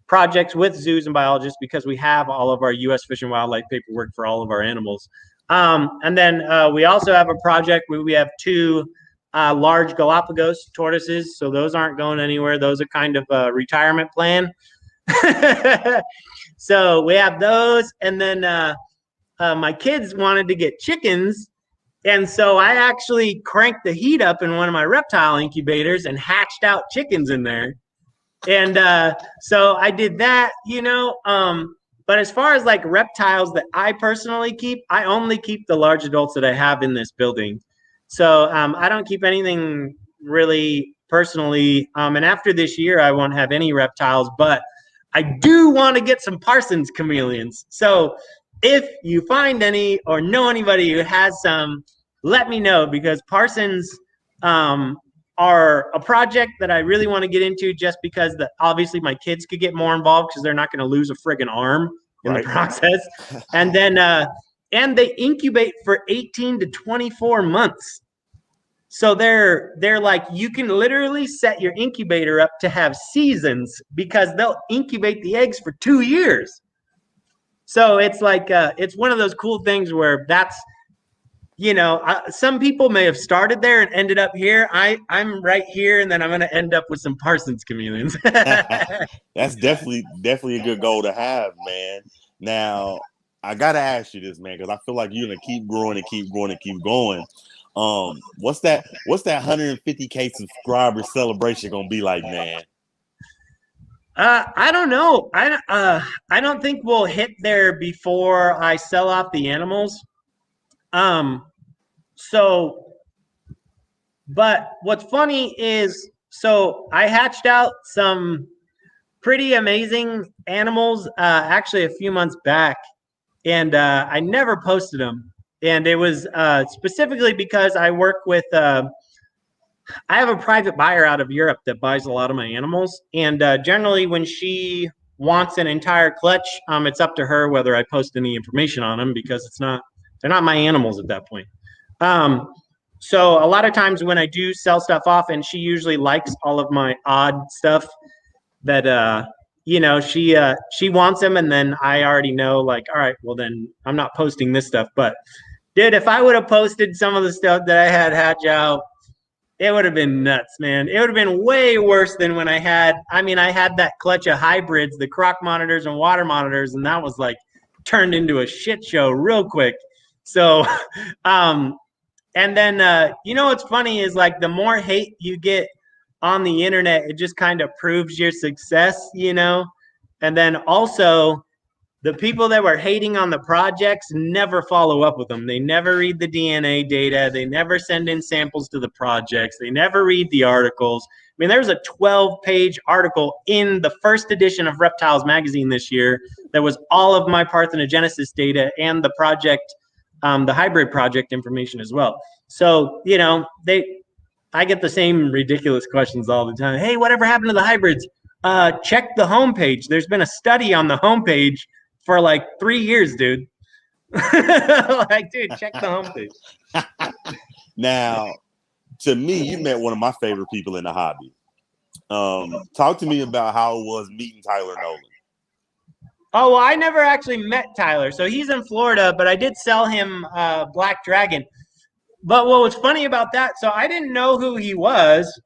S2: projects with zoos and biologists because we have all of our U.S. Fish and Wildlife paperwork for all of our animals. And then we also have a project where we have 2 large Galapagos tortoises. So those aren't going anywhere. Those are kind of a retirement plan. So we have those. And then my kids wanted to get chickens. And so I actually cranked the heat up in one of my reptile incubators and hatched out chickens in there. And so I did that, but as far as reptiles that I personally keep, I only keep the large adults that I have in this building. So I don't keep anything really personally. And after this year, I won't have any reptiles, but I do want to get some Parsons chameleons. So if you find any or know anybody who has some, let me know, because Parsons are a project that I really want to get into just because obviously my kids could get more involved because they're not going to lose a friggin' arm in the process. And then and they incubate for 18 to 24 months. So they're you can literally set your incubator up to have seasons because they'll incubate the eggs for 2 years. So it's it's one of those cool things where some people may have started there and ended up here. I'm right here, and then I'm going to end up with some Parsons chameleons.
S1: That's definitely a good goal to have, man. Now, I gotta ask you this, man, because I feel like you're gonna keep growing and keep growing and keep going. What's that 150K subscriber celebration gonna be like, man?
S2: I don't know. I don't think we'll hit there before I sell off the animals. Um, so, but what's funny is, so I hatched out some pretty amazing animals actually a few months back, and I never posted them. And it was specifically because I work with I have a private buyer out of Europe that buys a lot of my animals, and generally when she wants an entire clutch, it's up to her whether I post any information on them because they're not my animals at that point. Um, so a lot of times when I do sell stuff off, and she usually likes all of my odd stuff that she wants them, and then I already know, like, all right, well then I'm not posting this stuff. But dude, if I would have posted some of the stuff that I had hatch out, it would have been nuts, man. It would have been way worse than when I had that clutch of hybrids, the croc monitors and water monitors, and that was like turned into a shit show real quick. So, and then, what's funny is, like, the more hate you get on the internet, it just kind of proves your success. And then also, the people that were hating on the projects never follow up with them. They never read the DNA data. They never send in samples to the projects. They never read the articles. I mean, there's a 12-page article in the first edition of Reptiles magazine this year that was all of my parthenogenesis data and the project, the hybrid project information as well. So, I get the same ridiculous questions all the time. Hey, whatever happened to the hybrids? Check the homepage. There's been a study on the homepage for like 3 years, dude. Like, dude, check the homepage.
S1: Now, to me, you met one of my favorite people in the hobby. Talk to me about how it was meeting Tyler Nolan.
S2: Oh, well, I never actually met Tyler. So he's in Florida, but I did sell him Black Dragon. But what was funny about that, so I didn't know who he was.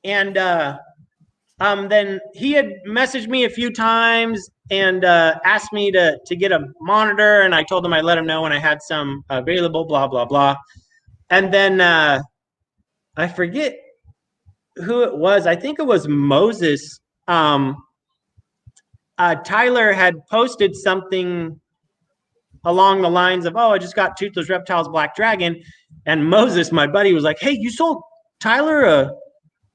S2: And then he had messaged me a few times and asked me to get a monitor. And I told him I'd let him know when I had some available, blah, blah, blah. And then I forget who it was. I think it was Moses. Tyler had posted something along the lines of, oh, I just got Toothless Reptiles Black Dragon. And Moses, my buddy, was like, hey, you sold Tyler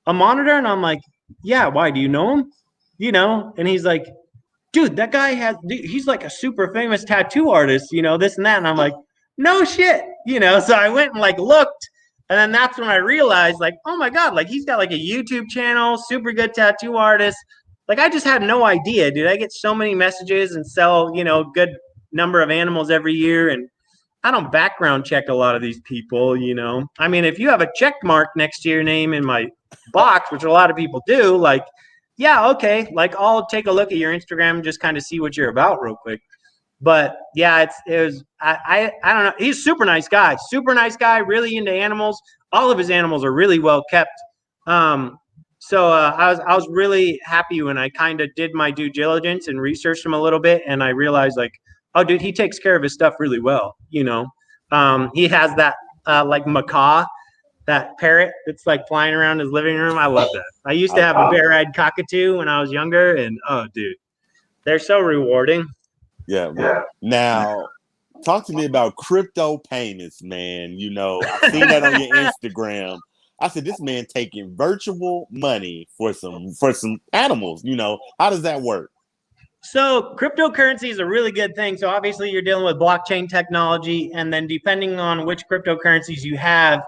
S2: a monitor? And I'm like, yeah, why? Do you know him? And he's like, dude, that guy he's like a super famous tattoo artist, this and that. And I'm like, no shit, So I went and like looked, and then that's when I realized, like, oh my God, like he's got like a YouTube channel, super good tattoo artist. Like, I just had no idea, dude. I get so many messages and sell, good number of animals every year. And I don't background check a lot of these people, I mean, if you have a check mark next to your name in my box, which a lot of people do, like, yeah, okay, like I'll take a look at your Instagram and just kind of see what you're about real quick. But yeah, I don't know. He's a super nice guy, really into animals. All of his animals are really well kept. So I was really happy when I kind of did my due diligence and researched him a little bit, and I realized, like, oh, dude, he takes care of his stuff really well. He has that like macaw, that parrot that's like flying around his living room. I love that. I used to have a bear-eyed cockatoo when I was younger, and oh, dude, they're so rewarding.
S1: Yeah. Now, talk to me about crypto payments, man. I've seen that on your Instagram. I said, this man taking virtual money for some animals. How does that work?
S2: So cryptocurrency is a really good thing. So obviously you're dealing with blockchain technology, and then depending on which cryptocurrencies you have,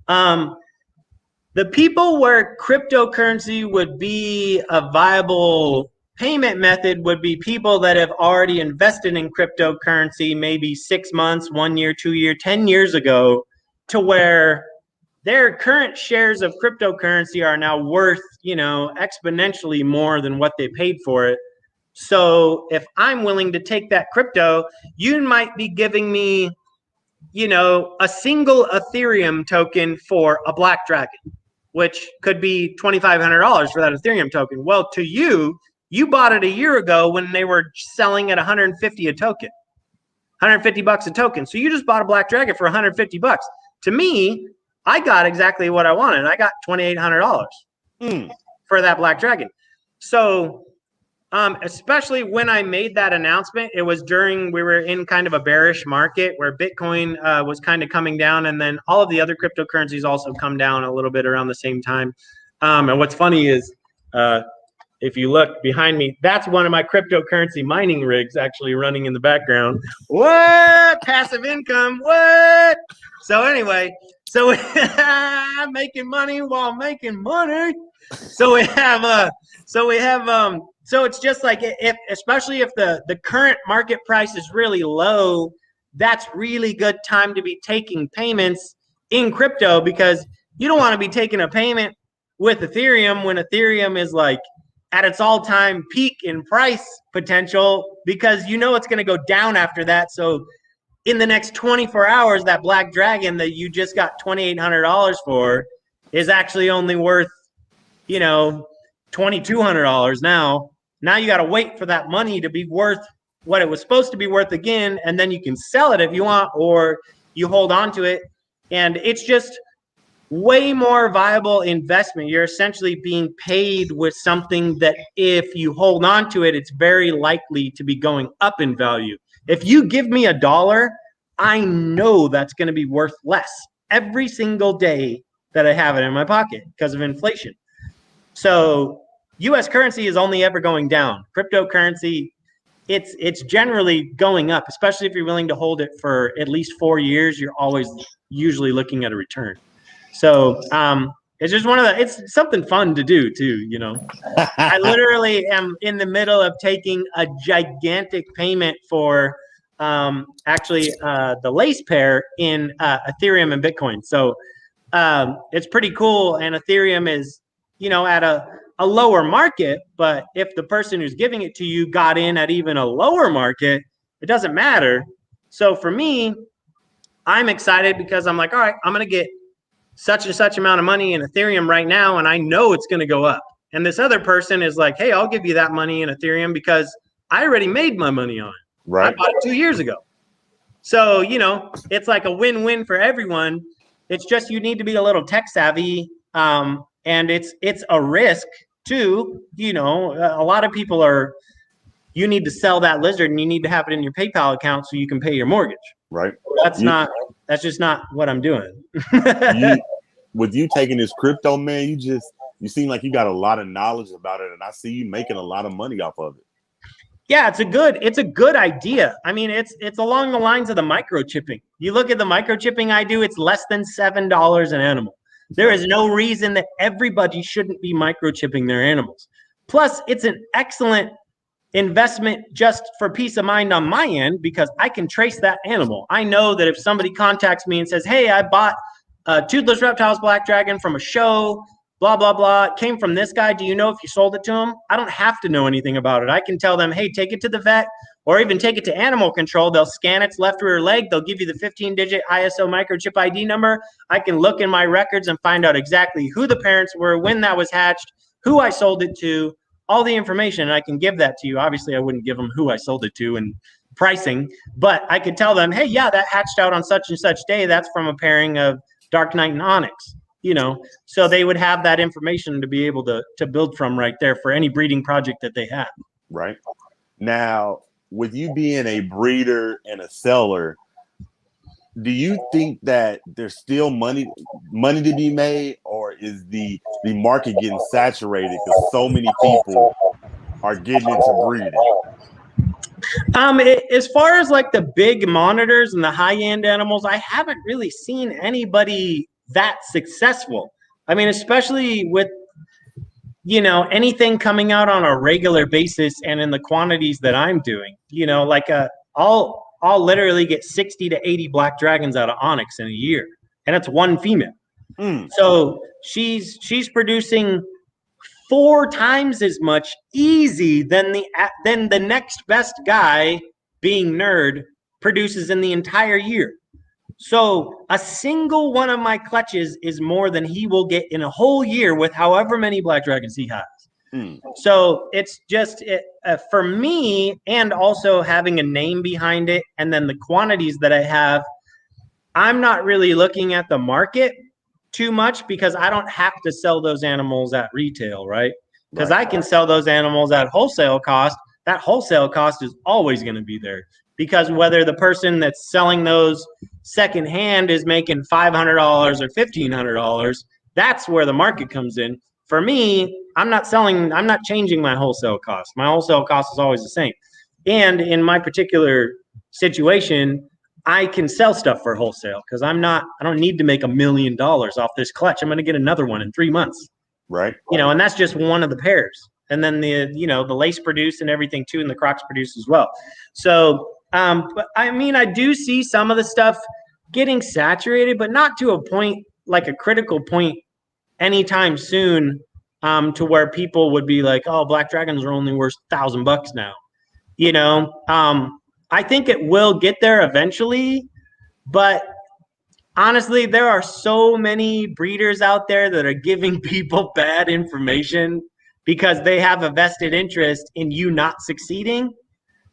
S2: the people where cryptocurrency would be a viable payment method would be people that have already invested in cryptocurrency maybe 6 months, 1 year, 2 year, 10 years ago, to where their current shares of cryptocurrency are now worth, exponentially more than what they paid for it. So if I'm willing to take that crypto, you might be giving me a single Ethereum token for a black dragon, which could be $2,500 for that Ethereum token. Well, to you bought it a year ago when they were selling at 150 a token, 150 bucks a token. So you just bought a black dragon for 150 bucks. To me, I got exactly what I wanted. I got $2,800 for that black dragon. So especially when I made that announcement, it was during we were in kind of a bearish market where Bitcoin was kind of coming down, and then all of the other cryptocurrencies also come down a little bit around the same time. And what's funny is if you look behind me, that's one of my cryptocurrency mining rigs actually running in the background. What? Passive income? What? So anyway, so I'm making money while making money. So we have so it's just like especially if the current market price is really low, that's really good time to be taking payments in crypto, because you don't want to be taking a payment with Ethereum when Ethereum is like at its all-time peak in price potential, because it's going to go down after that. So in the next 24 hours, that black dragon that you just got $2,800 for is actually only worth $2,200 now. Now you got to wait for that money to be worth what it was supposed to be worth again, and then you can sell it if you want, or you hold on to it. And it's just way more viable investment. You're essentially being paid with something that if you hold on to it, it's very likely to be going up in value. If you give me $1, I know that's going to be worth less every single day that I have it in my pocket because of inflation. So U.S. currency is only ever going down. Cryptocurrency, it's generally going up, especially if you're willing to hold it for at least 4 years. You're always usually looking at a return. So it's just it's something fun to do too. I literally am in the middle of taking a gigantic payment for the lace pair in Ethereum and Bitcoin. So it's pretty cool. And Ethereum is, at a lower market, but if the person who's giving it to you got in at even a lower market, it doesn't matter. So for me, I'm excited because I'm like, all right, I'm going to get such and such amount of money in Ethereum right now, and I know it's going to go up. And this other person is like, hey, I'll give you that money in Ethereum because I already made my money on it. Right. I bought it 2 years ago. So, it's like a win-win for everyone. It's just you need to be a little tech savvy, and it's a risk too. A lot of people you need to sell that lizard and you need to have it in your PayPal account so you can pay your mortgage.
S1: Right.
S2: That's just not what I'm doing.
S1: With you taking this crypto, man, you seem like you got a lot of knowledge about it, and I see you making a lot of money off of it.
S2: Yeah, it's a good idea. I mean, it's along the lines of the microchipping. You look at the microchipping I do, it's less than $7 an animal. There is no reason that everybody shouldn't be microchipping their animals. Plus, it's an excellent investment just for peace of mind on my end, because I can trace that animal. I know that if somebody contacts me and says, hey, I bought a Toothless Reptiles black dragon from a show, blah, blah, blah, it came from this guy. Do you know if you sold it to him? I don't have to know anything about it. I can tell them, hey, take it to the vet, or even take it to animal control. They'll scan its left rear leg. They'll give you the 15-digit ISO microchip ID number. I can look in my records and find out exactly who the parents were, when that was hatched, who I sold it to, all the information, and I can give that to you. Obviously, I wouldn't give them who I sold it to and pricing, but I could tell them, hey, yeah, that hatched out on such and such day. That's from a pairing of Dark Knight and Onyx. So they would have that information to be able to build from right there for any breeding project that they have.
S1: Right. Now, with you being a breeder and a seller, do you think that there's still money to be made, or is the market getting saturated because so many people are getting into breeding?
S2: As far as like the big monitors and the high-end animals, I haven't really seen anybody that successful. I mean, especially with anything coming out on a regular basis and in the quantities that I'm doing, like I'll literally get 60 to 80 black dragons out of Onyx in a year, and it's one female. So she's producing 4 times as much easy than the next best guy, being Nerd, produces in the entire year. So a single one of my clutches is more than he will get in a whole year with however many black dragons he has. So it's just for me, and also having a name behind it, and then the quantities that I have, I'm not really looking at the market too much because I don't have to sell those animals at retail, right? Because I can sell those animals at wholesale cost. That wholesale cost is always going to be there because whether the person that's selling those secondhand is making $500 or $1,500, that's where the market comes in. For me, I'm not changing my wholesale cost. My wholesale cost is always the same. And in my particular situation, I can sell stuff for wholesale because I don't need to make $1 million off this clutch. I'm going to get another one in 3 months.
S1: Right.
S2: And that's just one of the pairs. And then the lace produce and everything too, and the Crocs produce as well. So, but I mean, I do see some of the stuff getting saturated, but not to a point, like a critical point anytime soon, to where people would be like, oh, black dragons are only worth $1,000 now. I think it will get there eventually, but honestly, there are so many breeders out there that are giving people bad information because they have a vested interest in you not succeeding,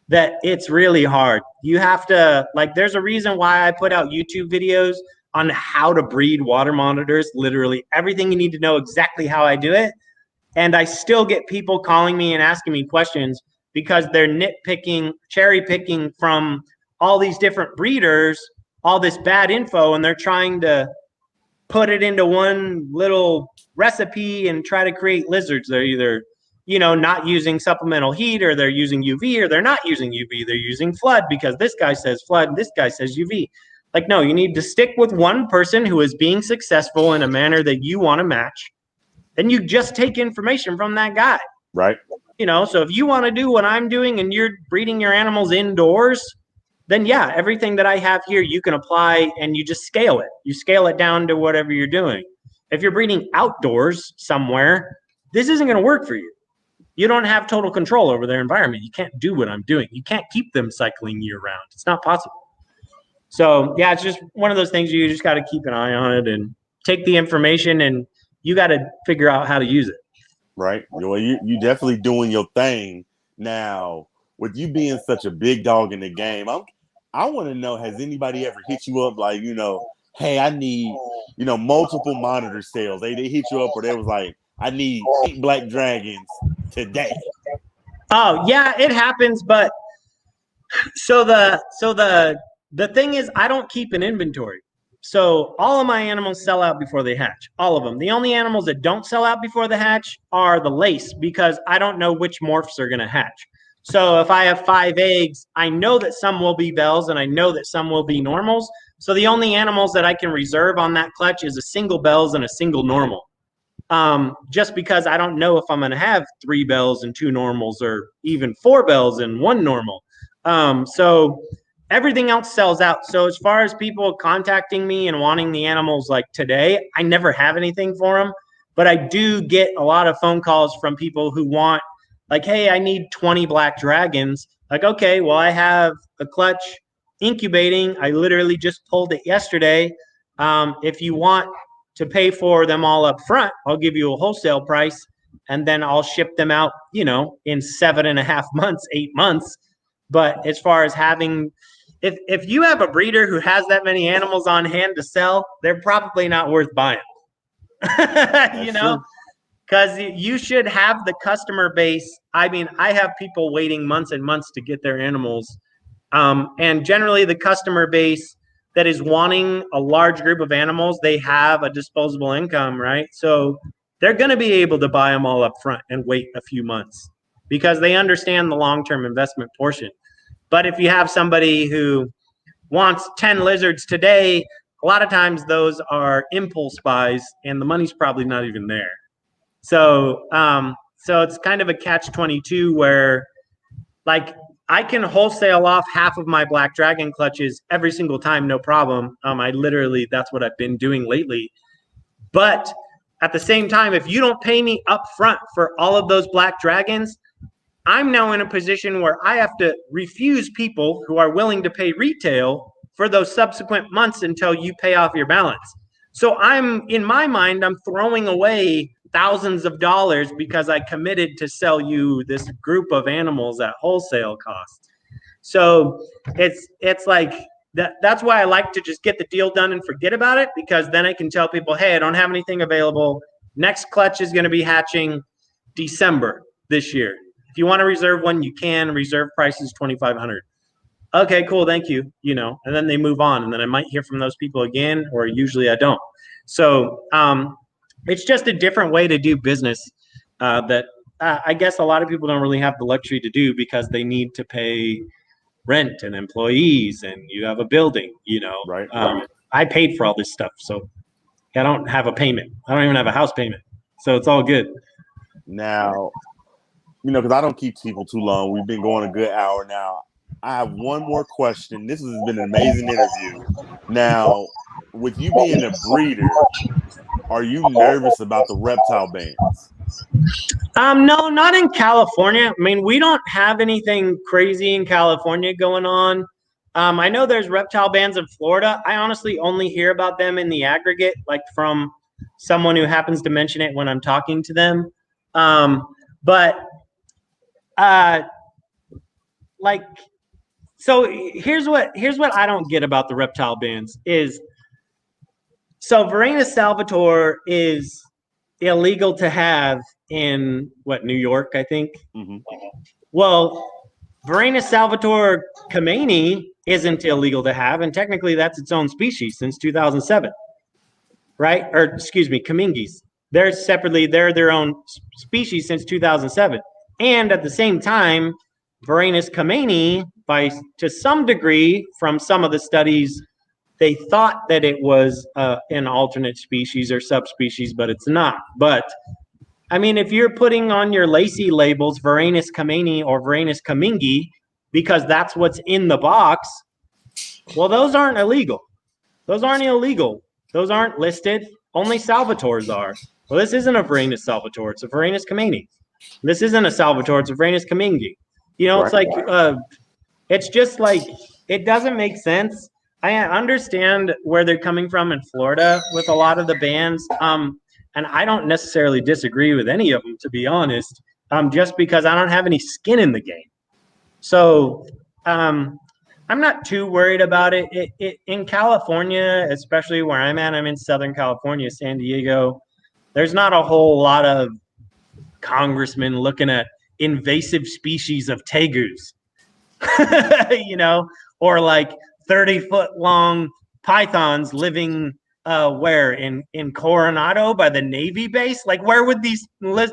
S2: that it's really hard. You have to, there's a reason why I put out YouTube videos on how to breed water monitors, literally everything you need to know, exactly how I do it. And I still get people calling me and asking me questions because they're nitpicking, cherry picking from all these different breeders, all this bad info, and they're trying to put it into one little recipe and try to create lizards. They're either, not using supplemental heat, or they're using UV, or they're not using UV. They're using flood because this guy says flood and this guy says UV. No, you need to stick with one person who is being successful in a manner that you want to match. Then you just take information from that guy.
S1: Right.
S2: So if you want to do what I'm doing and you're breeding your animals indoors, then yeah, everything that I have here, you can apply and you just scale it. You scale it down to whatever you're doing. If you're breeding outdoors somewhere, this isn't going to work for you. You don't have total control over their environment. You can't do what I'm doing. You can't keep them cycling year round. It's not possible. So yeah, it's just one of those things you just got to keep an eye on it and take the information, and you got to figure out how to use it.
S1: Right. Well, you definitely doing your thing now. With you being such a big dog in the game, I want to know, has anybody ever hit you up like, hey, I need, multiple monitor sales? They hit you up or they was like, I need 8 black dragons today.
S2: Oh yeah, it happens. But so the thing is, I don't keep an inventory. So all of my animals sell out before they hatch. All of them. The only animals that don't sell out before they hatch are the lace, because I don't know which morphs are going to hatch. So if I have 5 eggs, I know that some will be bells and I know that some will be normals. So the only animals that I can reserve on that clutch is a single bells and a single normal. Just because I don't know if I'm going to have 3 bells and 2 normals, or even 4 bells and 1 normal. So everything else sells out. So as far as people contacting me and wanting the animals like today, I never have anything for them. But I do get a lot of phone calls from people who want, like, hey, I need 20 black dragons. Like, okay, well, I have a clutch incubating. I literally just pulled it yesterday. If you want to pay for them all up front, I'll give you a wholesale price, and then I'll ship them out, in 7.5 months, 8 months. But as far as having, if you have a breeder who has that many animals on hand to sell, they're probably not worth buying. Because you should have the customer base. I mean, I have people waiting months and months to get their animals. And generally the customer base that is wanting a large group of animals, they have a disposable income, right? So they're going to be able to buy them all up front and wait a few months because they understand the long-term investment portion. But if you have somebody who wants 10 lizards today, a lot of times those are impulse buys and the money's probably not even there. So it's kind of a catch-22 where, like, I can wholesale off half of my black dragon clutches every single time, no problem. That's what I've been doing lately. But at the same time, if you don't pay me up front for all of those black dragons, I'm now in a position where I have to refuse people who are willing to pay retail for those subsequent months until you pay off your balance. So in my mind, I'm throwing away thousands of dollars because I committed to sell you this group of animals at wholesale cost. So it's like that's why I like to just get the deal done and forget about it, because then I can tell people, hey, I don't have anything available. Next clutch is going to be hatching December this year. If you want to reserve one, you can. Reserve price is $2,500. Okay, cool, thank you. And then they move on, and then I might hear from those people again, or usually I don't. So it's just a different way to do business that I guess a lot of people don't really have the luxury to do, because they need to pay rent and employees, and you have a building.
S1: Right.
S2: I paid for all this stuff, so I don't have a payment. I don't even have a house payment, so it's all good.
S1: Now, because I don't keep people too long. We've been going a good hour now. I have one more question. This has been an amazing interview. Now, with you being a breeder, are you nervous about the reptile bans?
S2: No, not in California. I mean, we don't have anything crazy in California going on. I know there's reptile bans in Florida. I honestly only hear about them in the aggregate, like from someone who happens to mention it when I'm talking to them. So here's what I don't get about the reptile bans is, so Varanus salvator is illegal to have in New York, I think.
S1: Mm-hmm.
S2: Well, Varanus salvator kameni isn't illegal to have, and technically that's its own species since 2007, right? Or excuse me, kamingis. They're their own species since 2007, and at the same time, Varanus kameni, to some degree, from some of the studies, they thought that it was an alternate species or subspecies, but it's not. But I mean, if you're putting on your Lacey labels Varanus kameni or Varanus kamingi because that's what's in the box, well, those aren't illegal. Those aren't illegal. Those aren't listed. Only salvators are. Well, this isn't a Varanus salvator. It's a Varanus kameni. This isn't a salvator. It's a Varanus kamingi. It's like it's just like, it doesn't make sense. I understand where they're coming from in Florida with a lot of the bans. And I don't necessarily disagree with any of them, to be honest, just because I don't have any skin in the game. So I'm not too worried about it. In California, especially where I'm at, I'm in Southern California, San Diego. There's not a whole lot of congressmen looking at invasive species of tegus, or like 30-foot long pythons living where in Coronado by the Navy base. Like, where would these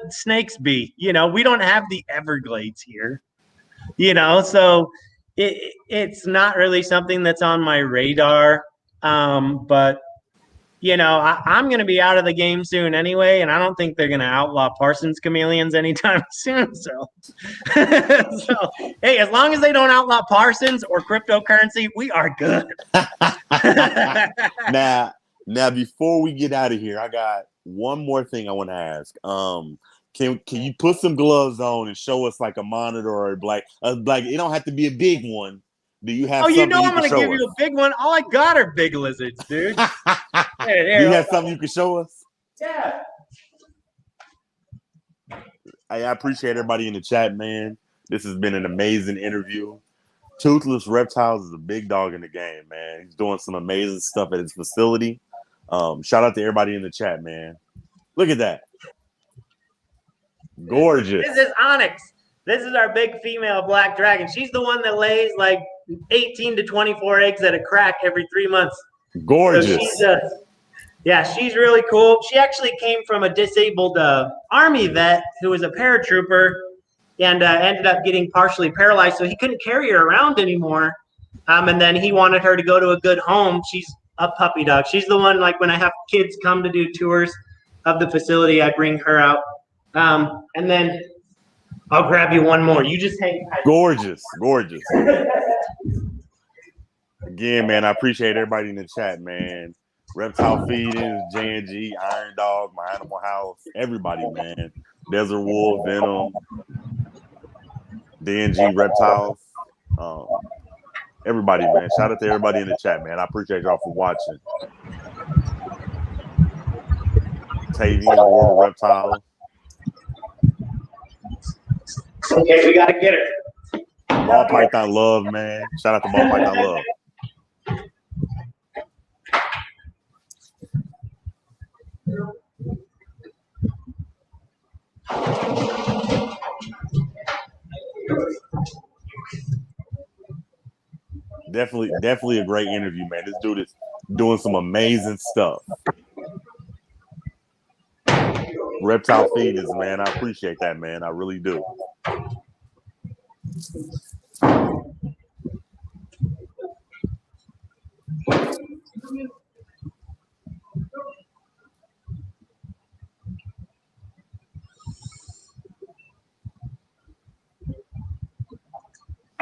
S2: snakes be? We don't have the Everglades here, so it's not really something that's on my radar. But I'm going to be out of the game soon anyway, and I don't think they're going to outlaw Parsons chameleons anytime soon. So, hey, as long as they don't outlaw Parsons or cryptocurrency, we are good.
S1: Now, before we get out of here, I got one more thing I want to ask. Can you put some gloves on and show us like a monitor or it don't have to be a big one. Do you have?
S2: Oh, I'm going to give you a big one. All I got are big lizards, dude.
S1: Do you have something you can show us?
S2: Yeah.
S1: I appreciate everybody in the chat, man. This has been an amazing interview. Toothless Reptiles is a big dog in the game, man. He's doing some amazing stuff at his facility. Shout out to everybody in the chat, man. Look at that. Gorgeous.
S2: This is Onyx. This is our big female black dragon. She's the one that lays like 18 to 24 eggs at a crack every 3 months.
S1: Gorgeous.
S2: So she's really cool. She actually came from a disabled Army vet who was a paratrooper and ended up getting partially paralyzed, so he couldn't carry her around anymore. And then he wanted her to go to a good home. She's a puppy dog. She's the one, like, when I have kids come to do tours of the facility, I bring her out. And then I'll grab you one more. You just hang tight.
S1: Gorgeous. Again, man, I appreciate everybody in the chat, man. Reptile Feeding, J&G, Iron Dog, My Animal House, everybody, man. Desert Wolf, Venom, D&G Reptiles. everybody, man. Shout out to everybody in the chat, man. I appreciate y'all for watching. Tavian's World Reptile.
S2: Okay, we gotta get her.
S1: Ball Python Love, man. Shout out to Ball Python Love. Definitely a great interview, man. This dude is doing some amazing stuff. Reptile feedings, man. I appreciate that, man. I really do.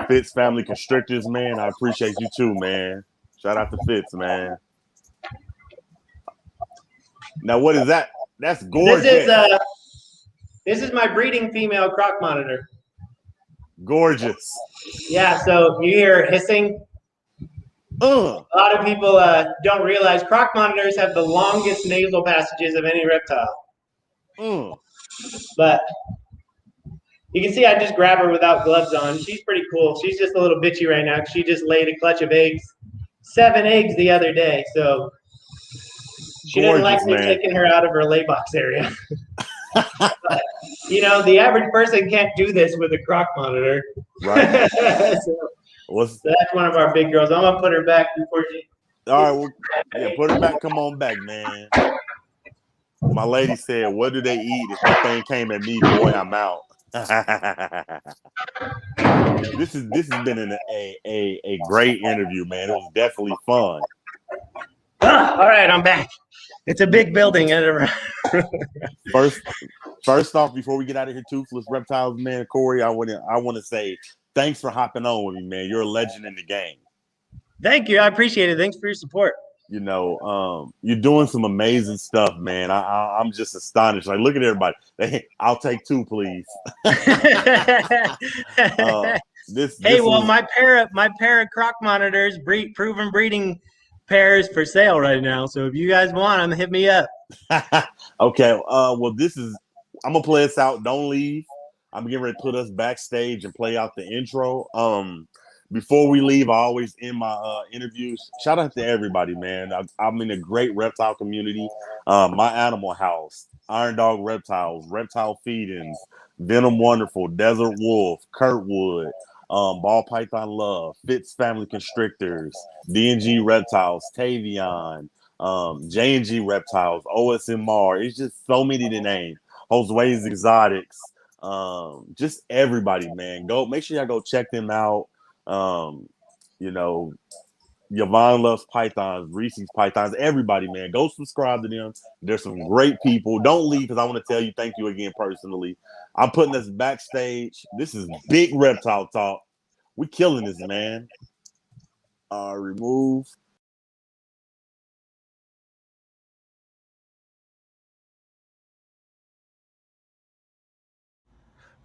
S1: Fitz Family Constrictors, man. I appreciate you too, man. Shout out to Fitz, man. Now, what is that? That's gorgeous.
S2: This is my breeding female croc monitor.
S1: Gorgeous.
S2: Yeah, so you hear hissing. A lot of people don't realize croc monitors have the longest nasal passages of any reptile. But you can see I just grab her without gloves on. She's pretty cool. She's just a little bitchy right now. She just laid a clutch of eggs. 7 eggs the other day. So she didn't like me taking her out of her lay box area. But, you know, the average person can't do this with a croc monitor.
S1: Right.
S2: So that's one of our big girls. I'm gonna put her back before she.
S1: All right, well, yeah, put her back. Come on back, man. My lady said, "What do they eat?" If that thing came at me, boy, I'm out. This has been a great interview, man. It was definitely fun.
S2: All right, I'm back. It's a big building.
S1: First off, before we get out of here, Toothless Reptiles, man, Corey, I want to say thanks for hopping on with me, man. You're a legend in the game.
S2: Thank you. I appreciate it. Thanks for your support.
S1: You know, you're doing some amazing stuff, man. I'm just astonished. Like, look at everybody. I'll take 2, please.
S2: My pair of croc monitors, proven breeding pairs for sale right now. So if you guys want them, hit me up.
S1: Okay. Well, I'm gonna play us out. Don't leave. I'm getting ready to put us backstage and play out the intro. Before we leave, I always end my interviews. Shout out to everybody, man. I'm in a great reptile community. My Animal House, Iron Dog Reptiles, Reptile Feedings, Venom Wonderful, Desert Wolf, Kurtwood, Ball Python Love, Fitz Family Constrictors, D&G Reptiles, Tavian, J&G Reptiles, OSMR. It's just so many to name. Josue's Exotics. Just everybody, man. Make sure y'all go check them out. You know, Yvonne loves pythons, Reese's pythons, everybody, man. Go subscribe to them. There's some great people. Don't leave because I want to tell you thank you again personally. I'm putting us backstage. This is big reptile talk. We killing this, man. Remove.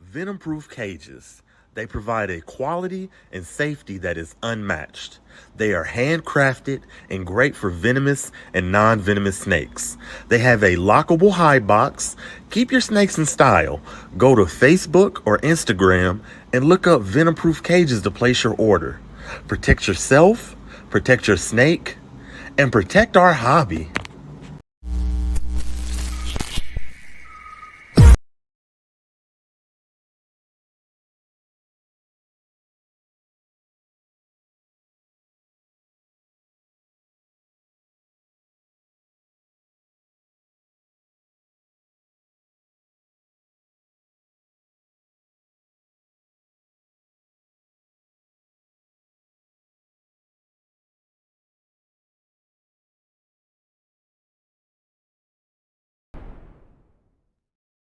S1: Venom-proof cages. They provide a quality and safety that is unmatched. They are handcrafted and great for venomous and non-venomous snakes. They have a lockable hide box. Keep your snakes in style. Go to Facebook or Instagram and look up Venom-proof cages to place your order. Protect yourself, protect your snake, and protect our hobby.